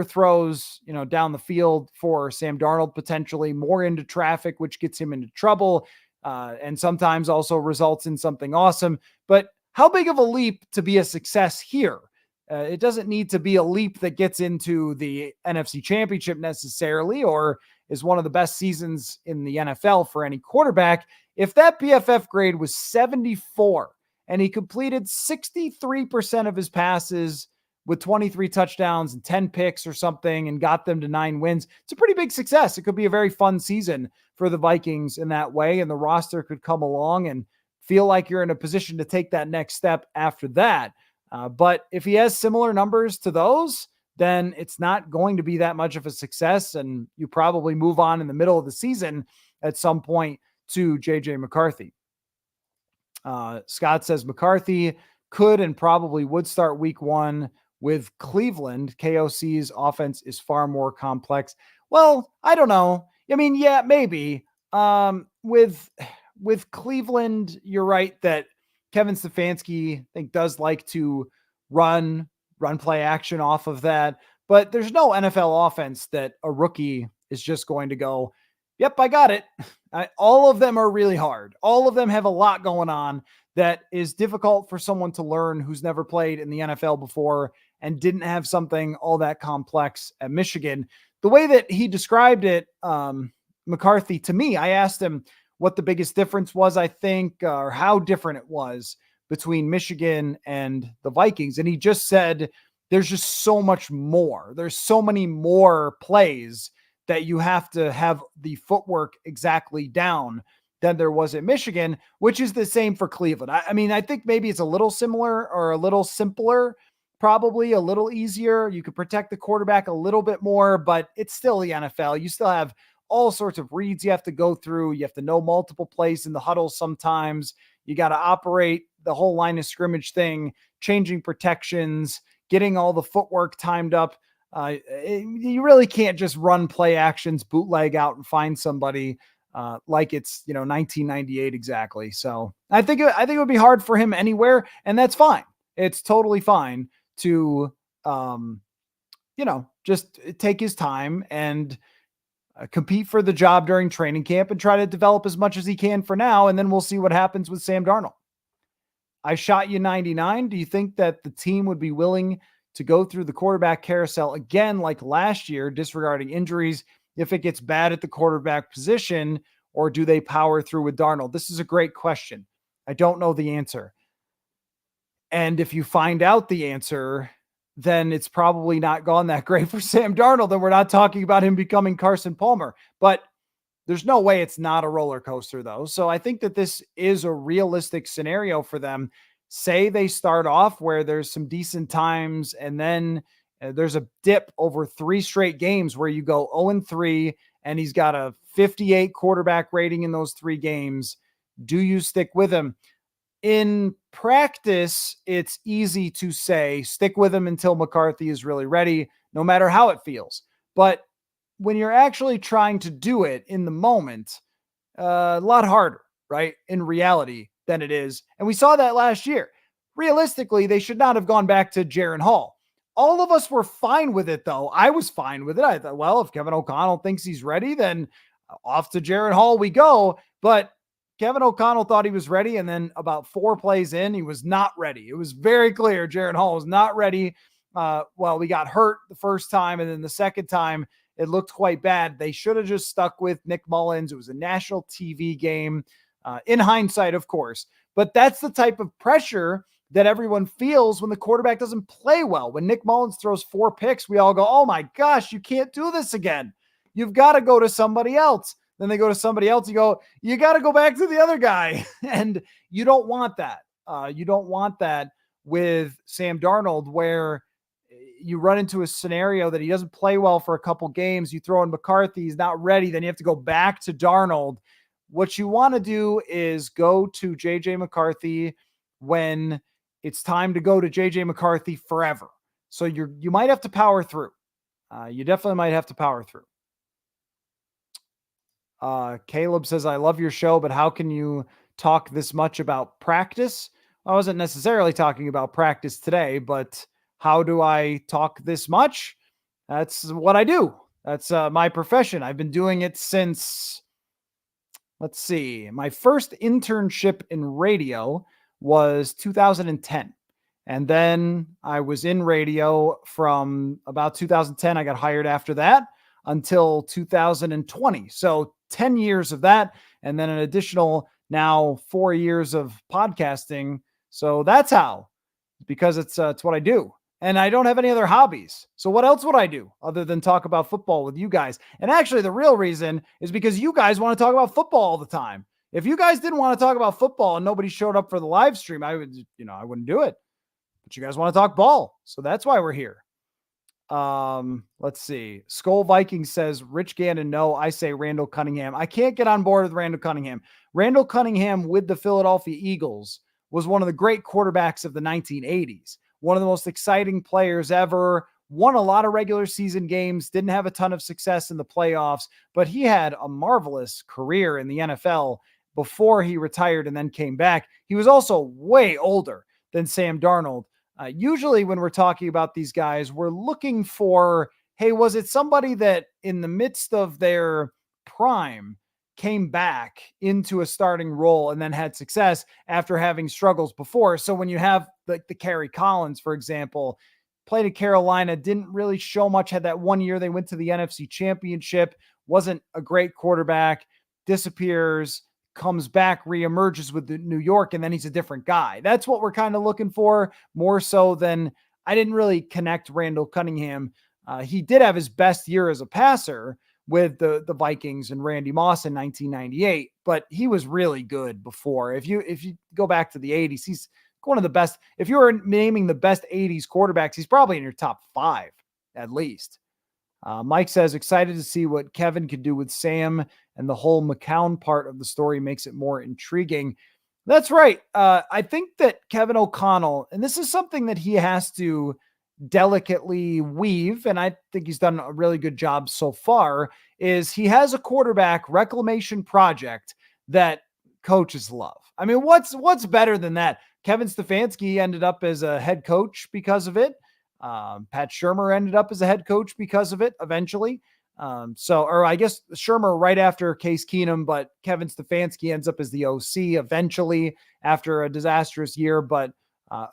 throws, down the field for Sam Darnold, potentially more into traffic, which gets him into trouble and sometimes also results in something awesome. But how big of a leap to be a success here? It doesn't need to be a leap that gets into the NFC Championship necessarily, or is one of the best seasons in the NFL for any quarterback. If that PFF grade was 74 and he completed 63% of his passes with 23 touchdowns and 10 picks or something and got them to 9 wins, it's a pretty big success. It could be a very fun season for the Vikings in that way, and the roster could come along and feel like you're in a position to take that next step after that. But if he has similar numbers to those, then it's not going to be that much of a success. And you probably move on in the middle of the season at some point to JJ McCarthy. Scott says McCarthy could and probably would start week 1 with Cleveland. KOC's offense is far more complex. Well, I don't know. I mean, yeah, maybe. With Cleveland, you're right that Kevin Stefanski, I think, does like to run play action off of that. But there's no NFL offense that a rookie is just going to go, yep, I got it. All of them are really hard. All of them have a lot going on that is difficult for someone to learn who's never played in the NFL before and didn't have something all that complex at Michigan. The way that he described it, McCarthy, to me, I asked him what the biggest difference was, I think, or how different it was between Michigan and the Vikings. And he just said, there's just so much more. There's so many more plays that you have to have the footwork exactly down than there was at Michigan, which is the same for Cleveland. I mean, I think maybe it's a little similar or a little simpler, probably a little easier. You could protect the quarterback a little bit more, but it's still the NFL. You still have all sorts of reads you have to go through. You have to know multiple plays in the huddle sometimes. You got to operate the whole line of scrimmage thing, changing protections, getting all the footwork timed up. You really can't just run play actions, bootleg out and find somebody like it's 1998 exactly. So I think it would be hard for him anywhere, and that's fine. It's totally fine to just take his time and compete for the job during training camp and try to develop as much as he can for now. And then we'll see what happens with Sam Darnold. I shot you 99. Do you think that the team would be willing to go through the quarterback carousel again, like last year, disregarding injuries, if it gets bad at the quarterback position, or do they power through with Darnold? This is a great question. I don't know the answer. And if you find out the answer, then it's probably not gone that great for Sam Darnold. And we're not talking about him becoming Carson Palmer. But there's no way it's not a roller coaster, though. So I think that this is a realistic scenario for them. Say they start off where there's some decent times, and then there's a dip over 3 straight games where you go 0-3, and he's got a 58 quarterback rating in those 3 games. Do you stick with him? In practice, it's easy to say, stick with him until McCarthy is really ready, no matter how it feels. But when you're actually trying to do it in the moment, a lot harder, right? In reality than it is. And we saw that last year. Realistically, they should not have gone back to Jaren Hall. All of us were fine with it, though. I was fine with it. I thought, well, if Kevin O'Connell thinks he's ready, then off to Jaren Hall we go. But Kevin O'Connell thought he was ready, and then about 4 plays in, he was not ready. It was very clear Jaren Hall was not ready. We got hurt the first time, and then the second time, it looked quite bad. They should have just stuck with Nick Mullins. It was a national TV game, in hindsight, of course. But that's the type of pressure that everyone feels when the quarterback doesn't play well. When Nick Mullins throws 4 picks, we all go, oh my gosh, you can't do this again. You've got to go to somebody else. Then they go to somebody else. You go, you got to go back to the other guy. And you don't want that. You don't want that with Sam Darnold, where you run into a scenario that he doesn't play well for a couple games. You throw in McCarthy, he's not ready. Then you have to go back to Darnold. What you want to do is go to JJ McCarthy when it's time to go to JJ McCarthy forever. So you might have to power through. You definitely might have to power through. Caleb says, I love your show, but how can you talk this much about practice? I wasn't necessarily talking about practice today, but how do I talk this much? That's what I do. That's my profession. I've been doing it since, let's see, my first internship in radio was 2010. And then I was in radio from about 2010. I got hired after that until 2020. So 10 years of that, and then an additional now 4 years of podcasting. So that's how, because it's what I do. And I don't have any other hobbies. So what else would I do other than talk about football with you guys? And actually the real reason is because you guys want to talk about football all the time. If you guys didn't want to talk about football and nobody showed up for the live stream, I wouldn't do it. But you guys want to talk ball. So that's why we're here. Let's see. Skol Vikings says, Rich Gannon, no. I say Randall Cunningham. I can't get on board with Randall Cunningham. Randall Cunningham with the Philadelphia Eagles was one of the great quarterbacks of the 1980s. One of the most exciting players ever. Won a lot of regular season games. Didn't have a ton of success in the playoffs, but he had a marvelous career in the NFL before he retired and then came back. He was also way older than Sam Darnold. Usually when we're talking about these guys, we're looking for, hey, was it somebody that in the midst of their prime came back into a starting role and then had success after having struggles before? So when you have the Kerry Collins, for example, played at Carolina, didn't really show much, had that 1 year they went to the NFC Championship, wasn't a great quarterback, disappears, comes back, reemerges with the New York, and then he's a different guy. That's what we're kind of looking for, more so than I didn't really connect Randall Cunningham. He did have his best year as a passer with the Vikings and Randy Moss in 1998, but he was really good before. If you go back to the 80s, he's one of the best. If you were naming the best 80s quarterbacks, he's probably in your top 5 at least. Mike says, excited to see what Kevin could do with Sam, and the whole McCown part of the story makes it more intriguing. That's right. I think that Kevin O'Connell, and this is something that he has to delicately weave, and I think he's done a really good job so far, is he has a quarterback reclamation project that coaches love. I mean, what's better than that? Kevin Stefanski ended up as a head coach because of it. Pat Shurmur ended up as a head coach because of it eventually. Or I guess Shermer right after Case Keenum, but Kevin Stefanski ends up as the OC eventually after a disastrous year, but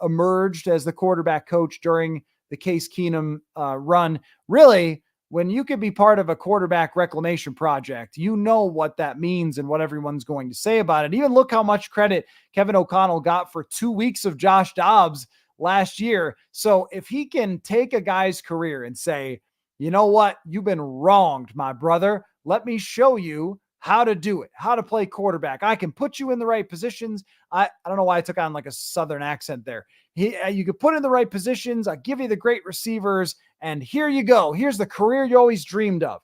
emerged as the quarterback coach during the Case Keenum run. Really, when you could be part of a quarterback reclamation project, you know what that means and what everyone's going to say about it. Even look how much credit Kevin O'Connell got for 2 weeks of Josh Dobbs last year. So if he can take a guy's career and say, you know what, you've been wronged, my brother. Let me show you how to do it, how to play quarterback. I can put you in the right positions. I don't know why I took on like a Southern accent there. You could put in the right positions. I give you the great receivers, and here you go. Here's the career you always dreamed of.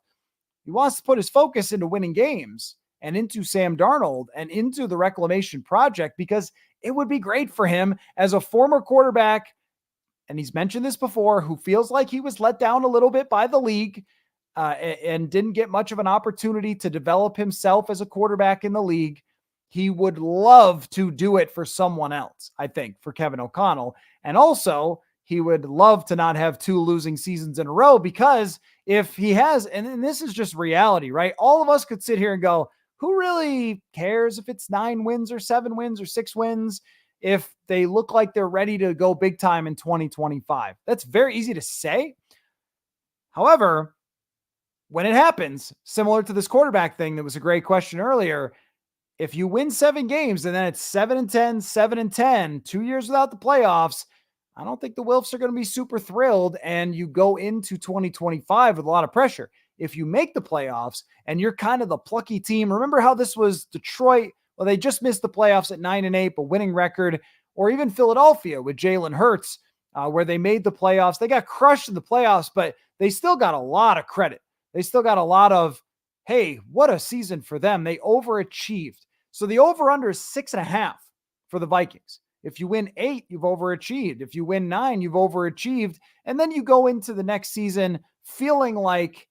He wants to put his focus into winning games and into Sam Darnold and into the reclamation project because it would be great for him as a former quarterback. And he's mentioned this before, who feels like he was let down a little bit by the league and didn't get much of an opportunity to develop himself as a quarterback in the league. He would love to do it for someone else, I think, for Kevin O'Connell. And also, he would love to not have 2 losing seasons in a row, because if he has, and this is just reality, right? All of us could sit here and go, who really cares if it's 9 wins or 7 wins or 6 wins? If they look like they're ready to go big time in 2025. That's very easy to say. However, when it happens, similar to this quarterback thing that was a great question earlier, if you win 7 games and then it's 7-10, 7-10, 2 years without the playoffs, I don't think the Wilfs are going to be super thrilled, and you go into 2025 with a lot of pressure. If you make the playoffs and you're kind of the plucky team, remember how this was Detroit? Well, they just missed the playoffs at 9-8, but winning record, or even Philadelphia with Jalen Hurts, where they made the playoffs. They got crushed in the playoffs, but they still got a lot of credit. They still got a lot of, hey, what a season for them. They overachieved. So the over-under is 6.5 for the Vikings. If you win 8, you've overachieved. If you win 9, you've overachieved. And then you go into the next season feeling like,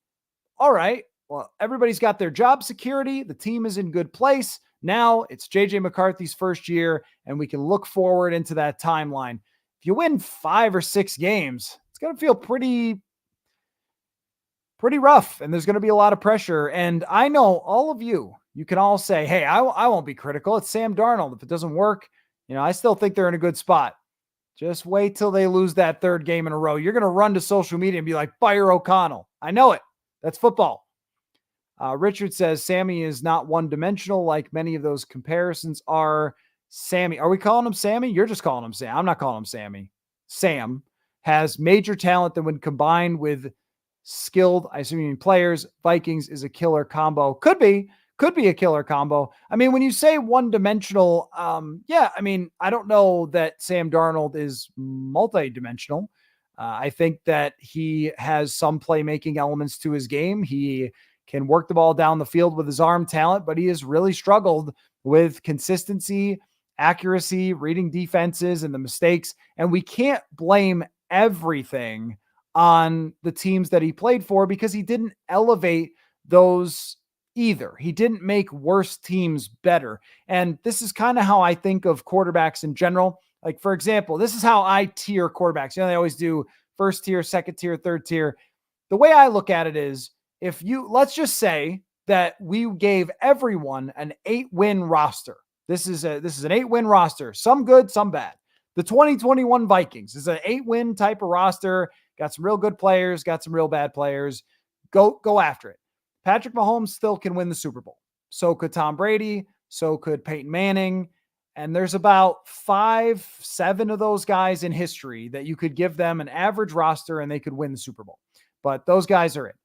all right, well, everybody's got their job security. The team is in good place. Now it's JJ McCarthy's first year, and we can look forward into that timeline. If you win 5 or 6 games, it's going to feel pretty rough, and there's going to be a lot of pressure. And I know all of you can all say, hey, I won't be critical. It's Sam Darnold. If it doesn't work, I still think they're in a good spot. Just wait till they lose that 3rd game in a row. You're going to run to social media and be like, fire O'Connell. I know it. That's football. Richard says Sammy is not one-dimensional like many of those comparisons are. Sammy, are we calling him Sammy? You're just calling him Sam. I'm not calling him Sammy. Sam has major talent that when combined with skilled, I assume you mean players, Vikings is a killer combo. Could be a killer combo. I mean, when you say one-dimensional, I don't know that Sam Darnold is multi-dimensional. I think that he has some playmaking elements to his game. He can work the ball down the field with his arm talent, but he has really struggled with consistency, accuracy, reading defenses, and the mistakes. And we can't blame everything on the teams that he played for, because he didn't elevate those either. He didn't make worse teams better. And this is kind of how I think of quarterbacks in general. Like, for example, this is how I tier quarterbacks. They always do 1st tier, 2nd tier, 3rd tier. The way I look at it is, let's just say that we gave everyone an 8-win roster. This is an 8-win roster, some good, some bad. The 2021 Vikings is an 8-win type of roster. Got some real good players, got some real bad players. Go after it. Patrick Mahomes still can win the Super Bowl. So could Tom Brady. So could Peyton Manning. And there's about 5, 7 of those guys in history that you could give them an average roster and they could win the Super Bowl. But those guys are it.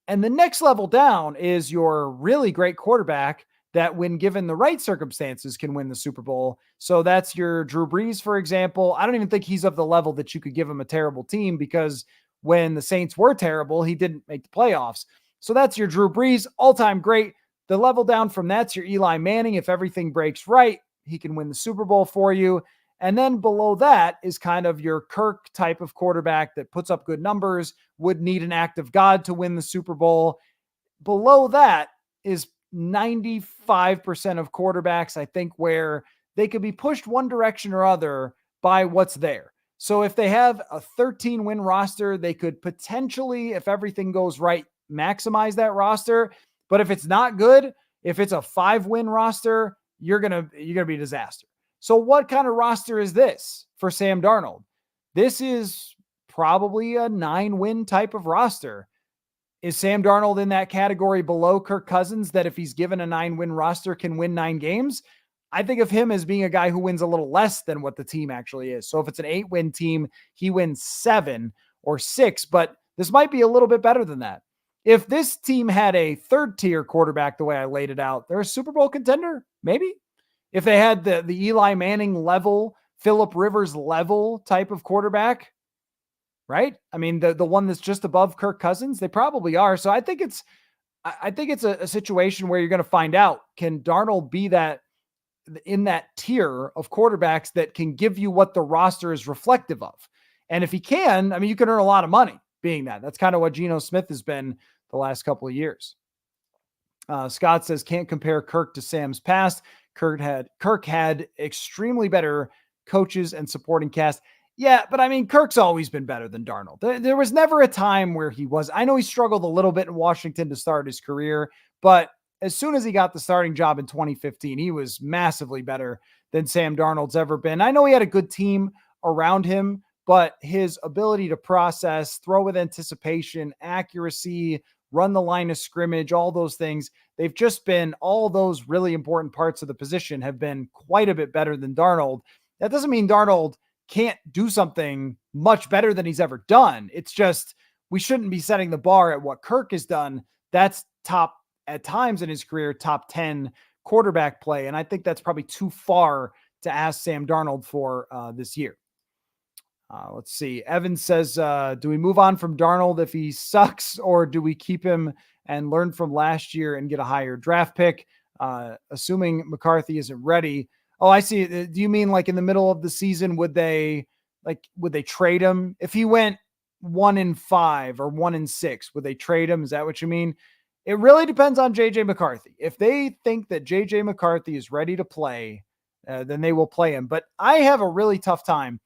And the next level down is your really great quarterback that, when given the right circumstances, can win the Super Bowl. So that's your Drew Brees, for example. I don't even think he's of the level that you could give him a terrible team, because when the Saints were terrible, he didn't make the playoffs. So that's your Drew Brees, all-time great. The level down from that's your Eli Manning. If everything breaks right, he can win the Super Bowl for you. And then below that is kind of your Kirk type of quarterback that puts up good numbers, would need an act of God to win the Super Bowl. Below that is 95% of quarterbacks, I think, where they could be pushed one direction or other by what's there. So if they have a 13-win roster, they could potentially, if everything goes right, maximize that roster. But if it's not good, if it's a 5-win roster, you're gonna be a disaster. So what kind of roster is this for Sam Darnold? This is probably a 9-win type of roster. Is Sam Darnold in that category below Kirk Cousins that if he's given a 9-win roster can win 9 games? I think of him as being a guy who wins a little less than what the team actually is. So if it's an 8-win team, he wins 7 or 6, but this might be a little bit better than that. If this team had a 3rd-tier quarterback the way I laid it out, they're a Super Bowl contender, maybe. If they had the Eli Manning level, Phillip Rivers level type of quarterback, right? I mean, the one that's just above Kirk Cousins, they probably are. So I think it's a situation where you're going to find out, can Darnold be that in that tier of quarterbacks that can give you what the roster is reflective of? And if he can, I mean, you can earn a lot of money being that. That's kind of what Geno Smith has been the last couple of years. Scott says, can't compare Kirk to Sam's past. Kirk had extremely better coaches and supporting cast. Yeah, but I mean, Kirk's always been better than Darnold. There was never a time where he was. I know he struggled a little bit in Washington to start his career, but as soon as he got the starting job in 2015, he was massively better than Sam Darnold's ever been. I know he had a good team around him, but his ability to process, throw with anticipation, accuracy, run the line of scrimmage, all those things, they've just been, all those really important parts of the position have been quite a bit better than Darnold. That doesn't mean Darnold can't do something much better than he's ever done. It's just, we shouldn't be setting the bar at what Kirk has done. That's top, at times in his career, top 10 quarterback play. And I think that's probably too far to ask Sam Darnold for this year. Let's see. Evan says, do we move on from Darnold if he sucks, or do we keep him and learn from last year and get a higher draft pick? Assuming McCarthy isn't ready. Oh, I see. Do you mean like in the middle of the season, would they trade him? If he went 1-5 or 1-6, would they trade him? Is that what you mean? It really depends on JJ McCarthy. If they think that JJ McCarthy is ready to play, then they will play him. But I have a really tough time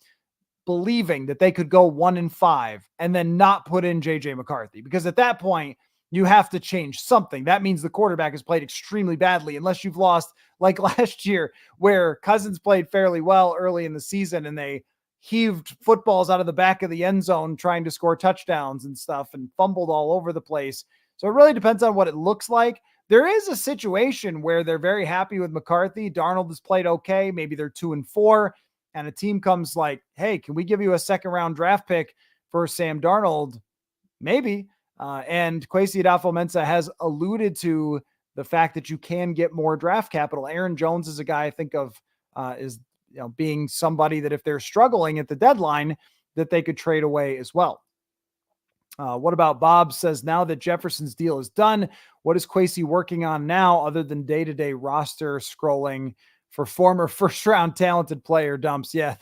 believing that they could go 1-5 and then not put in JJ McCarthy, because at that point you have to change something. That means the quarterback has played extremely badly, unless you've lost like last year where Cousins played fairly well early in the season and they heaved footballs out of the back of the end zone trying to score touchdowns and stuff and fumbled all over the place. So it really depends on what it looks like. There is a situation where they're very happy with McCarthy. Darnold has played okay. Maybe they're 2-4 and a team comes like, hey, can we give you a 2nd-round draft pick for Sam Darnold? Maybe. And Kwesi Adofo-Mensah has alluded to the fact that you can get more draft capital. Aaron Jones is a guy I think of is being somebody that if they're struggling at the deadline, that they could trade away as well. What about Bob says, now that Jefferson's deal is done, what is Kwesi working on now other than day-to-day roster scrolling for former first-round talented player dumps? Yeah,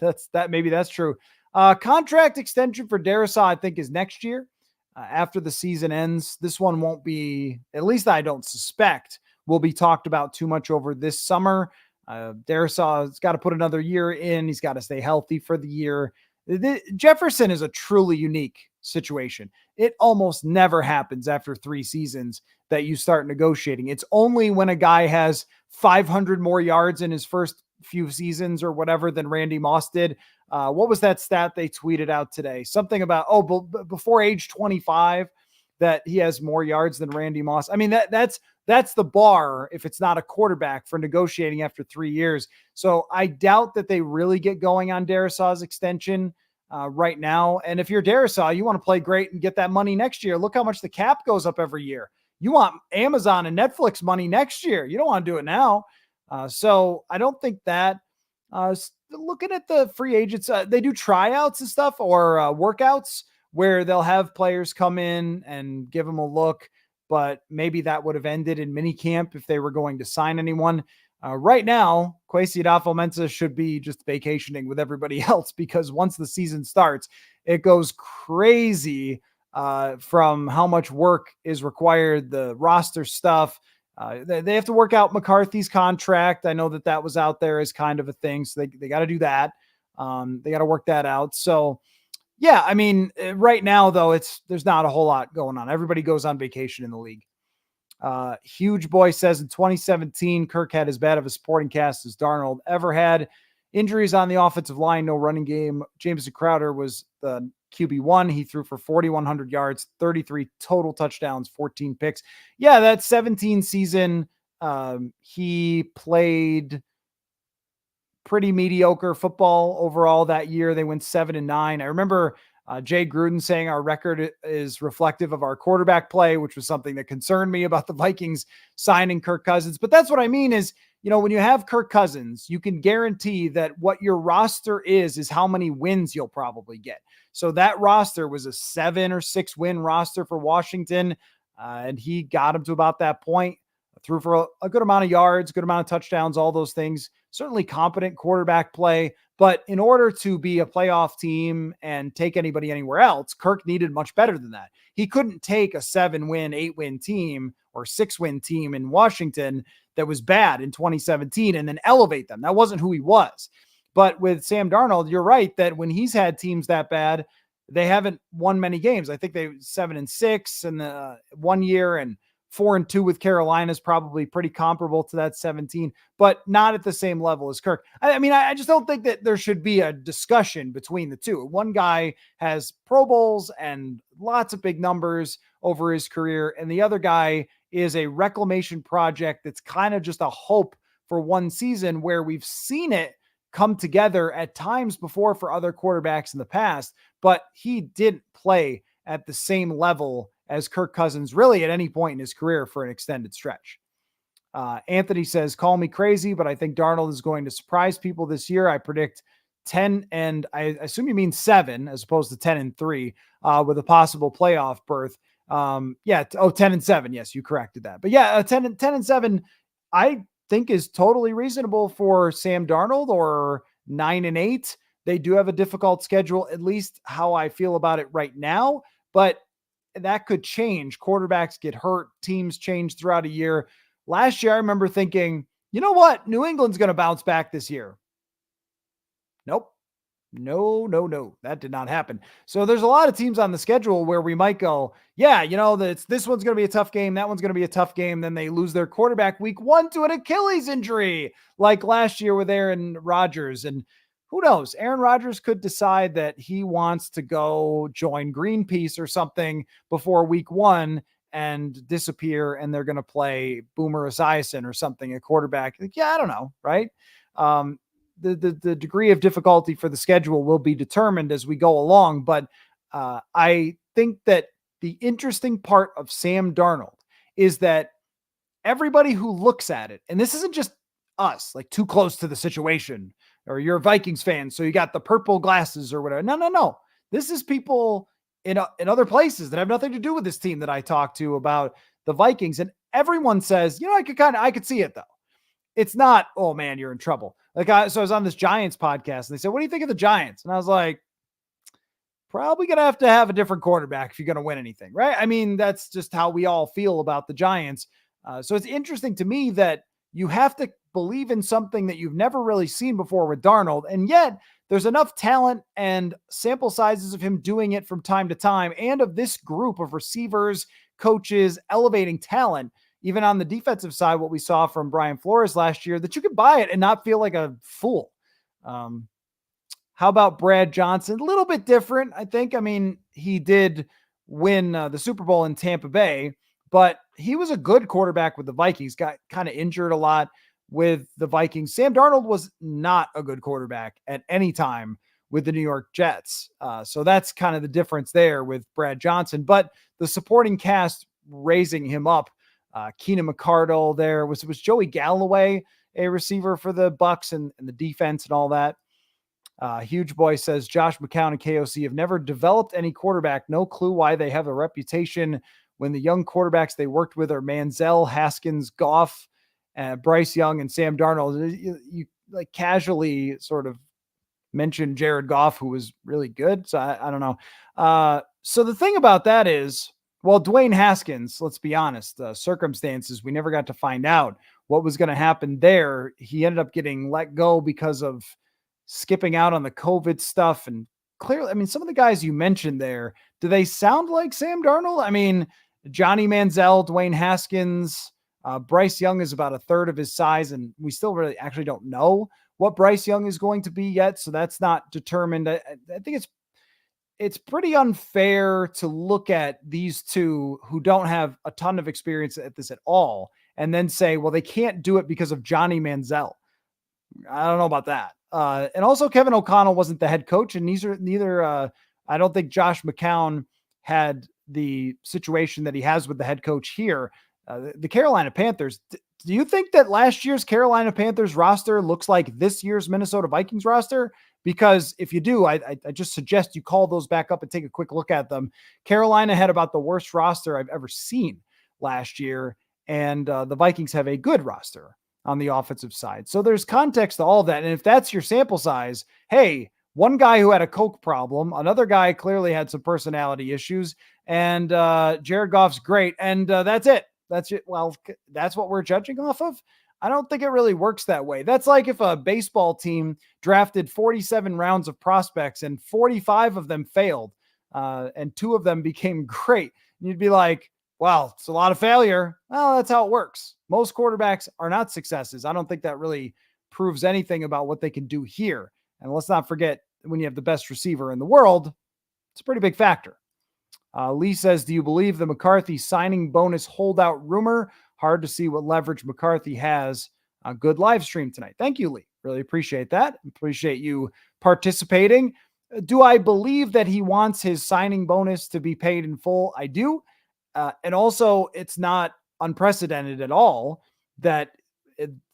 maybe that's true. Contract extension for Darrisaw, I think, is next year. After the season ends, this one won't be, at least I don't suspect, will be talked about too much over this summer. Darrisaw's got to put another year in. He's got to stay healthy for the year. Jefferson is a truly unique situation. It almost never happens after 3 seasons that you start negotiating. It's only when a guy has 500 more yards in his first few seasons or whatever than Randy Moss did. What was that stat they tweeted out today? Something about, before age 25, that he has more yards than Randy Moss. I mean, that's the bar if it's not a quarterback for negotiating after 3 years. So I doubt that they really get going on Darrisaw's extension right now. And if you're Darrisaw, you want to play great and get that money next year. Look how much the cap goes up every year. You want Amazon and Netflix money next year. You don't want to do it now. So I don't think that. Looking at the free agents, they do tryouts and stuff or workouts where they'll have players come in and give them a look, but maybe that would have ended in minicamp if they were going to sign anyone. Right now, Kwesi Adofo-Mensah should be just vacationing with everybody else, because once the season starts, it goes crazy from how much work is required, the roster stuff. They have to work out McCarthy's contract. I know that was out there as kind of a thing. So they got to do that. They got to work that out. So Yeah, I mean, right now though, there's not a whole lot going on. Everybody goes on vacation in the league. Huge Boy says in 2017, Kirk had as bad of a supporting cast as Darnold ever had. Injuries on the offensive line, no running game. Jameson Crowder was the QB1. He threw for 4,100 yards, 33 total touchdowns, 14 picks. Yeah, that 17 season, he played pretty mediocre football overall that year. They went 7-9. I remember Jay Gruden saying our record is reflective of our quarterback play, which was something that concerned me about the Vikings signing Kirk Cousins. But that's what I mean is, when you have Kirk Cousins, you can guarantee that what your roster is how many wins you'll probably get. So that roster was a 7 or 6 win roster for Washington. And he got him to about that point, threw for a good amount of yards, good amount of touchdowns, all those things. Certainly competent quarterback play. But in order to be a playoff team and take anybody anywhere else, Kirk needed much better than that. He couldn't take a 7-win, 8-win team or 6-win team in Washington that was bad in 2017 and then elevate them. That wasn't who he was. But with Sam Darnold, you're right that when he's had teams that bad, they haven't won many games. I think they 7-6 in the 1 year, and 4-2 with Carolina is probably pretty comparable to that 17, but not at the same level as Kirk. I mean, I just don't think that there should be a discussion between the two. One guy has Pro Bowls and lots of big numbers over his career, and the other guy is a reclamation project that's kind of just a hope for one season, where we've seen it come together at times before for other quarterbacks in the past, but he didn't play at the same level as Kirk Cousins really at any point in his career for an extended stretch. Anthony says, call me crazy, but I think Darnold is going to surprise people this year. I predict 10 and I assume you mean 7 as opposed to 10-3 with a possible playoff berth. 10-7. Yes, you corrected that. But yeah, 10-7, I think is totally reasonable for Sam Darnold, or 9-8. They do have a difficult schedule, at least how I feel about it right now, but that could change. Quarterbacks get hurt. Teams change throughout a year. Last year, I remember thinking, you know what? New England's going to bounce back this year. Nope. No. That did not happen. So there's a lot of teams on the schedule where we might go, yeah, this one's going to be a tough game. That one's going to be a tough game. Then they lose their quarterback week 1 to an Achilles injury, like last year with Aaron Rodgers. And who knows? Aaron Rodgers could decide that he wants to go join Greenpeace or something before week 1 and disappear, and they're going to play Boomer Esiason or something, a quarterback. Like, yeah, I don't know, right? The degree of difficulty for the schedule will be determined as we go along. But I think that the interesting part of Sam Darnold is that everybody who looks at it, and this isn't just us, like too close to the situation, or you're a Vikings fan, so you got the purple glasses or whatever. No. This is people in other places that have nothing to do with this team that I talk to about the Vikings. And everyone says, I could see it though. It's not, oh man, you're in trouble. So I was on this Giants podcast and they said, what do you think of the Giants? And I was like, probably going to have a different quarterback if you're going to win anything, right? I mean, that's just how we all feel about the Giants. So it's interesting to me that you have to believe in something that you've never really seen before with Darnold. And yet there's enough talent and sample sizes of him doing it from time to time, and of this group of receivers, coaches, elevating talent, even on the defensive side, what we saw from Brian Flores last year, that you could buy it and not feel like a fool. How about Brad Johnson? A little bit different, I think. I mean, he did win the Super Bowl in Tampa Bay, but he was a good quarterback with the Vikings, got kind of injured a lot with the Vikings. Sam Darnold was not a good quarterback at any time with the New York Jets. So that's kind of the difference there with Brad Johnson, but the supporting cast raising him up. Keenan McCardle there was Joey Galloway, a receiver for the Bucks and the defense and all that. Huge Boy says Josh McCown and KOC have never developed any quarterback. No clue why they have a reputation when the young quarterbacks they worked with are Manziel, Haskins, Goff, Bryce Young, and Sam Darnold. You like casually sort of mentioned Jared Goff, who was really good. So I don't know. So the thing about that is, well, Dwayne Haskins, let's be honest, circumstances, we never got to find out what was going to happen there. He ended up getting let go because of skipping out on the COVID stuff and clearly, I mean, some of the guys you mentioned there, do they sound like Sam Darnold? I mean, Johnny Manziel, Dwayne Haskins, Bryce Young is about a third of his size, and we still really actually don't know what Bryce Young is going to be yet. So that's not determined. I think it's pretty unfair to look at these two who don't have a ton of experience at this at all and then say, well, they can't do it because of Johnny Manziel. I don't know about that. And also Kevin O'Connell wasn't the head coach, and neither I don't think Josh McCown had the situation that he has with the head coach here. The Carolina Panthers. Do you think that last year's Carolina Panthers roster looks like this year's Minnesota Vikings roster? Because if you do, I just suggest you call those back up and take a quick look at them. Carolina had about the worst roster I've ever seen last year, and the Vikings have a good roster on the offensive side. So there's context to all of that. And if that's your sample size, hey, one guy who had a Coke problem, another guy clearly had some personality issues, and Jared Goff's great. And that's it. That's it. Well, that's what we're judging off of. I don't think it really works that way. That's like if a baseball team drafted 47 rounds of prospects and 45 of them failed, and 2 of them became great. And you'd be like, well, it's a lot of failure. Well, that's how it works. Most quarterbacks are not successes. I don't think that really proves anything about what they can do here. And let's not forget, when you have the best receiver in the world, it's a pretty big factor. Lee says, do you believe the McCarthy signing bonus holdout rumor? Hard to see what leverage McCarthy has. A good live stream tonight. Thank you, Lee. Really appreciate that. Appreciate you participating. Do I believe that he wants his signing bonus to be paid in full? I do. And also, it's not unprecedented at all that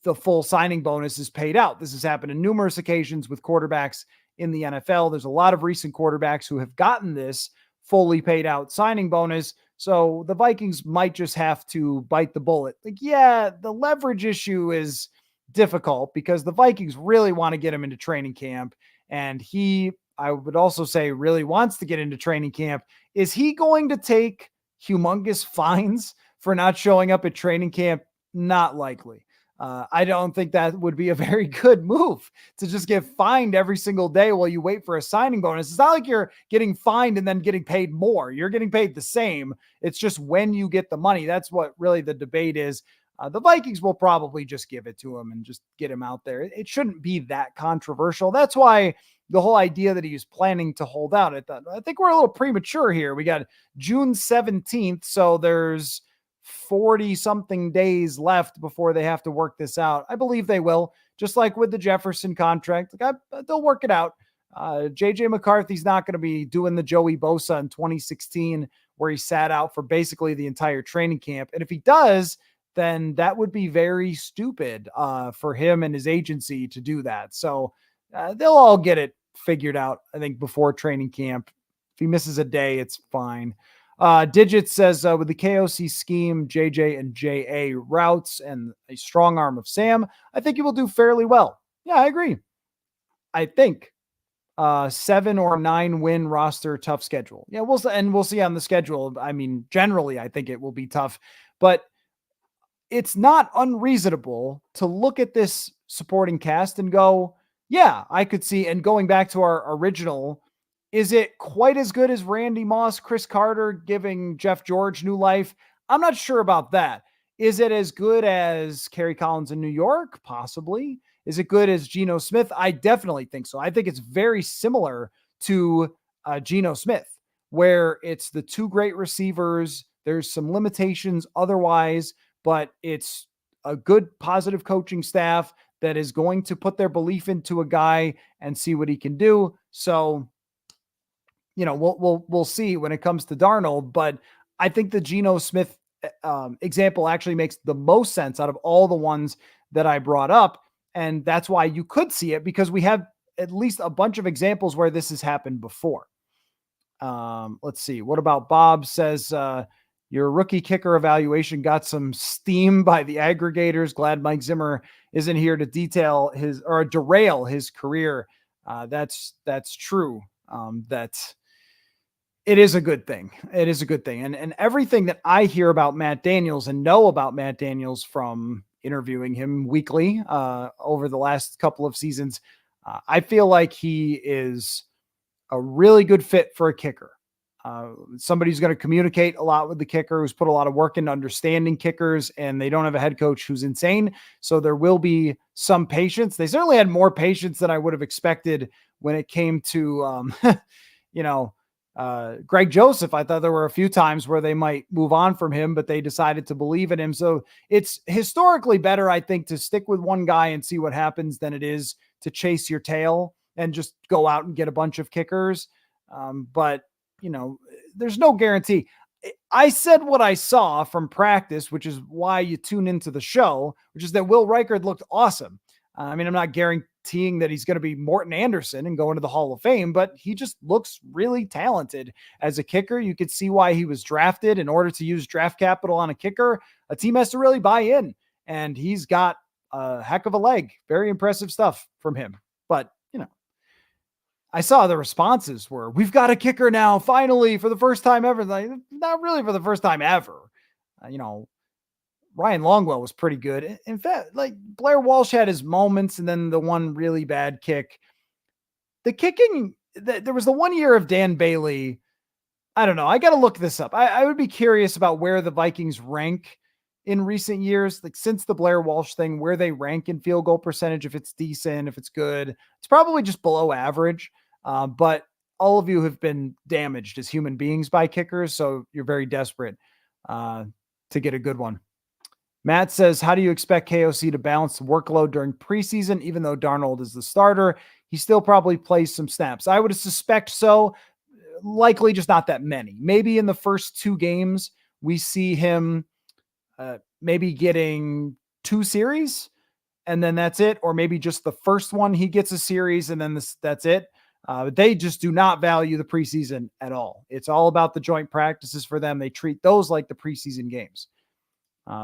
the full signing bonus is paid out. This has happened on numerous occasions with quarterbacks in the NFL. There's a lot of recent quarterbacks who have gotten this fully paid out signing bonus. So the Vikings might just have to bite the bullet. Like, yeah, the leverage issue is difficult because the Vikings really want to get him into training camp. And he, I would also say, really wants to get into training camp. Is he going to take humongous fines for not showing up at training camp? Not likely. I don't think that would be a very good move to just get fined every single day while you wait for a signing bonus. It's not like you're getting fined and then getting paid more. You're getting paid the same. It's just when you get the money. That's what really the debate is. The Vikings will probably just give it to him and just get him out there. It shouldn't be that controversial. That's why the whole idea that he was planning to hold out, I think we're a little premature here. We got June 17th, so there's 40 something days left before they have to work this out. I believe they will, just like with the Jefferson contract. They'll work it out. JJ McCarthy's not going to be doing the Joey Bosa in 2016 where he sat out for basically the entire training camp. And if he does, then that would be very stupid for him and his agency to do that. So they'll all get it figured out, I think, before training camp. If he misses a day, it's fine. Digit says, with the KOC scheme, JJ and JA routes, and a strong arm of Sam, I think he will do fairly well. Yeah, I agree. I think 7 or 9 win roster, tough schedule. Yeah, we'll see on the schedule. I mean, generally, I think it will be tough, but it's not unreasonable to look at this supporting cast and go, yeah, I could see. And going back to our original, is it quite as good as Randy Moss, Chris Carter giving Jeff George new life? I'm not sure about that. Is it as good as Kerry Collins in New York? Possibly. Is it good as Geno Smith? I definitely think so. I think it's very similar to Geno Smith, where it's the 2 great receivers. There's some limitations otherwise, but it's a good, positive coaching staff that is going to put their belief into a guy and see what he can do. So, we'll see when it comes to Darnold, but I think the Geno Smith example actually makes the most sense out of all the ones that I brought up. And that's why you could see it, because we have at least a bunch of examples where this has happened before. Let's see. What about Bob says, your rookie kicker evaluation got some steam by the aggregators. Glad Mike Zimmer isn't here to derail his career. That's true. That it is a good thing. It is a good thing. And everything that I hear about Matt Daniels and know about Matt Daniels from interviewing him weekly over the last couple of seasons, I feel like he is a really good fit for a kicker. Somebody who's going to communicate a lot with the kicker, who's put a lot of work into understanding kickers, and they don't have a head coach who's insane. So there will be some patience. They certainly had more patience than I would have expected when it came to, Greg Joseph. I thought there were a few times where they might move on from him, but they decided to believe in him. So it's historically better, I think, to stick with one guy and see what happens than it is to chase your tail and just go out and get a bunch of kickers. But there's no guarantee. I said what I saw from practice, which is why you tune into the show, which is that Will Reichard looked awesome. I'm not guaranteeing that he's going to be Morton Anderson and go into the Hall of Fame, but he just looks really talented as a kicker. You could see why he was drafted. In order to use draft capital on a kicker, a team has to really buy in, and he's got a heck of a leg. Very impressive stuff from him. But, I saw the responses were, we've got a kicker now, finally, for the first time ever. Like, not really for the first time ever. Ryan Longwell was pretty good. In fact, like, Blair Walsh had his moments, and then the one really bad kick. The kicking, there was the 1 year of Dan Bailey. I don't know. I got to look this up. I would be curious about where the Vikings rank in recent years, like since the Blair Walsh thing, where they rank in field goal percentage, if it's decent, if it's good. It's probably just below average. But all of you have been damaged as human beings by kickers, so you're very desperate to get a good one. Matt says, how do you expect KOC to balance the workload during preseason? Even though Darnold is the starter, he still probably plays some snaps. I would suspect so. Likely just not that many. Maybe in the first 2 games, we see him maybe getting 2 series, and then that's it. Or maybe just the first one, he gets a series, and then that's it. They just do not value the preseason at all. It's all about the joint practices for them. They treat those like the preseason games.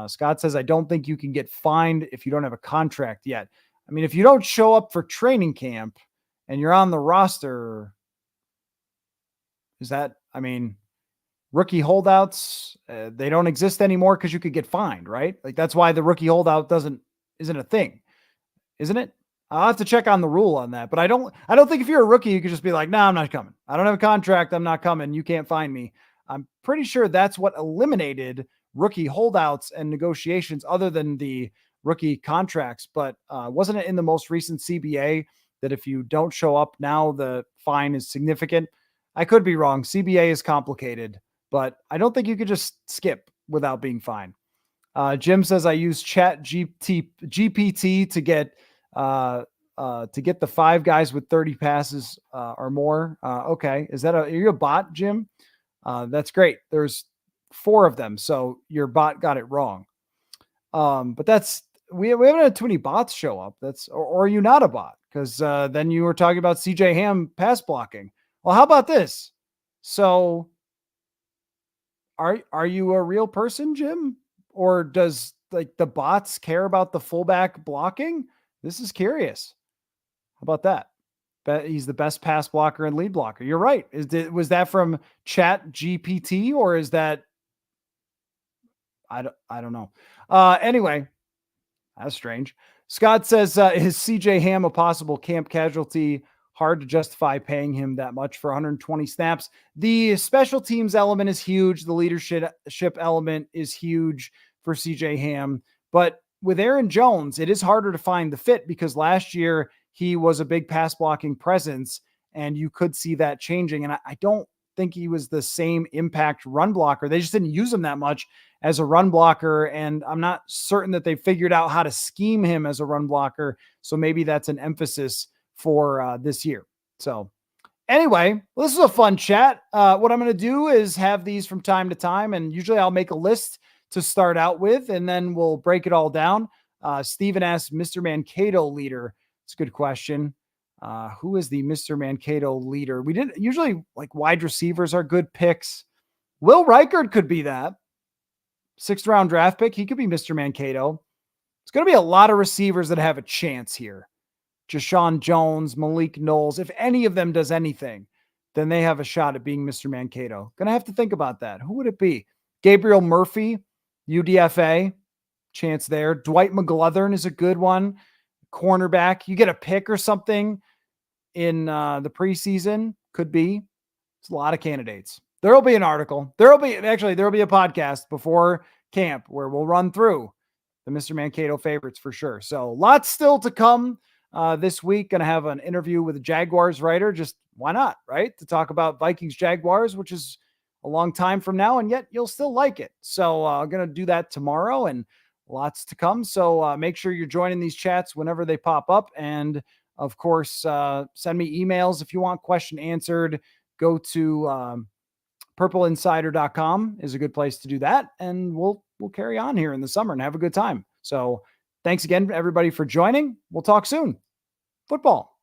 Scott says, I don't think you can get fined if you don't have a contract yet. If you don't show up for training camp and you're on the roster, is that, rookie holdouts, they don't exist anymore because you could get fined, right? Like, that's why the rookie holdout isn't a thing, isn't it? I'll have to check on the rule on that, but I don't think if you're a rookie, you could just be like, no, I'm not coming. I don't have a contract. I'm not coming. You can't find me. I'm pretty sure that's what eliminated rookie holdouts and negotiations other than the rookie contracts. But wasn't it in the most recent CBA that if you don't show up now, the fine is significant? I could be wrong. CBA is complicated, but I don't think you could just skip without being fined. Jim says, I use Chat GPT to get the 5 guys with 30 passes or more. Okay. Are you a bot, Jim? That's great. There's 4 of them. So your bot got it wrong. But we haven't had too many bots show up. Or are you not a bot? Because then you were talking about CJ Ham pass blocking. Well, how about this? So are you a real person, Jim? Or does the bots care about the fullback blocking? This is curious. How about that? Bet he's the best pass blocker and lead blocker. You're right. Was that from Chat GPT or is that? I don't know. Anyway, that's strange. Scott says, is CJ Ham a possible camp casualty? Hard to justify paying him that much for 120 snaps. The special teams element is huge. The leadership element is huge for CJ Ham. But with Aaron Jones, it is harder to find the fit because last year he was a big pass blocking presence and you could see that changing. And I don't think he was the same impact run blocker. They just didn't use him that much as a run blocker. And I'm not certain that they figured out how to scheme him as a run blocker. So maybe that's an emphasis for this year. So anyway, well, this is a fun chat. What I'm going to do is have these from time to time. And usually I'll make a list to start out with, and then we'll break it all down. Steven asked, Mr. Mankato leader. It's a good question. Who is the Mr. Mankato leader? We didn't usually wide receivers are good picks. Will Reichard could be that 6th round draft pick. He could be Mr. Mankato. It's going to be a lot of receivers that have a chance here. Jashawn Jones, Malik Knowles. If any of them does anything, then they have a shot at being Mr. Mankato. Going to have to think about that. Who would it be? Gabriel Murphy, UDFA, chance there. Dwight McGlothern is a good one. Cornerback. You get a pick or something in the preseason. Could be. It's a lot of candidates. There'll be an article. There'll be a podcast before camp where we'll run through the Mr. Mankato favorites for sure. So lots still to come this week. Going to have an interview with a Jaguars writer. Just why not, right? To talk about Vikings Jaguars, which is a long time from now, and yet you'll still like it. So I'm going to do that tomorrow and lots to come. So make sure you're joining these chats whenever they pop up. And of course, send me emails if you want question answered. Go to purpleinsider.com is a good place to do that. And we'll carry on here in the summer and have a good time. So thanks again, everybody, for joining. We'll talk soon. Football.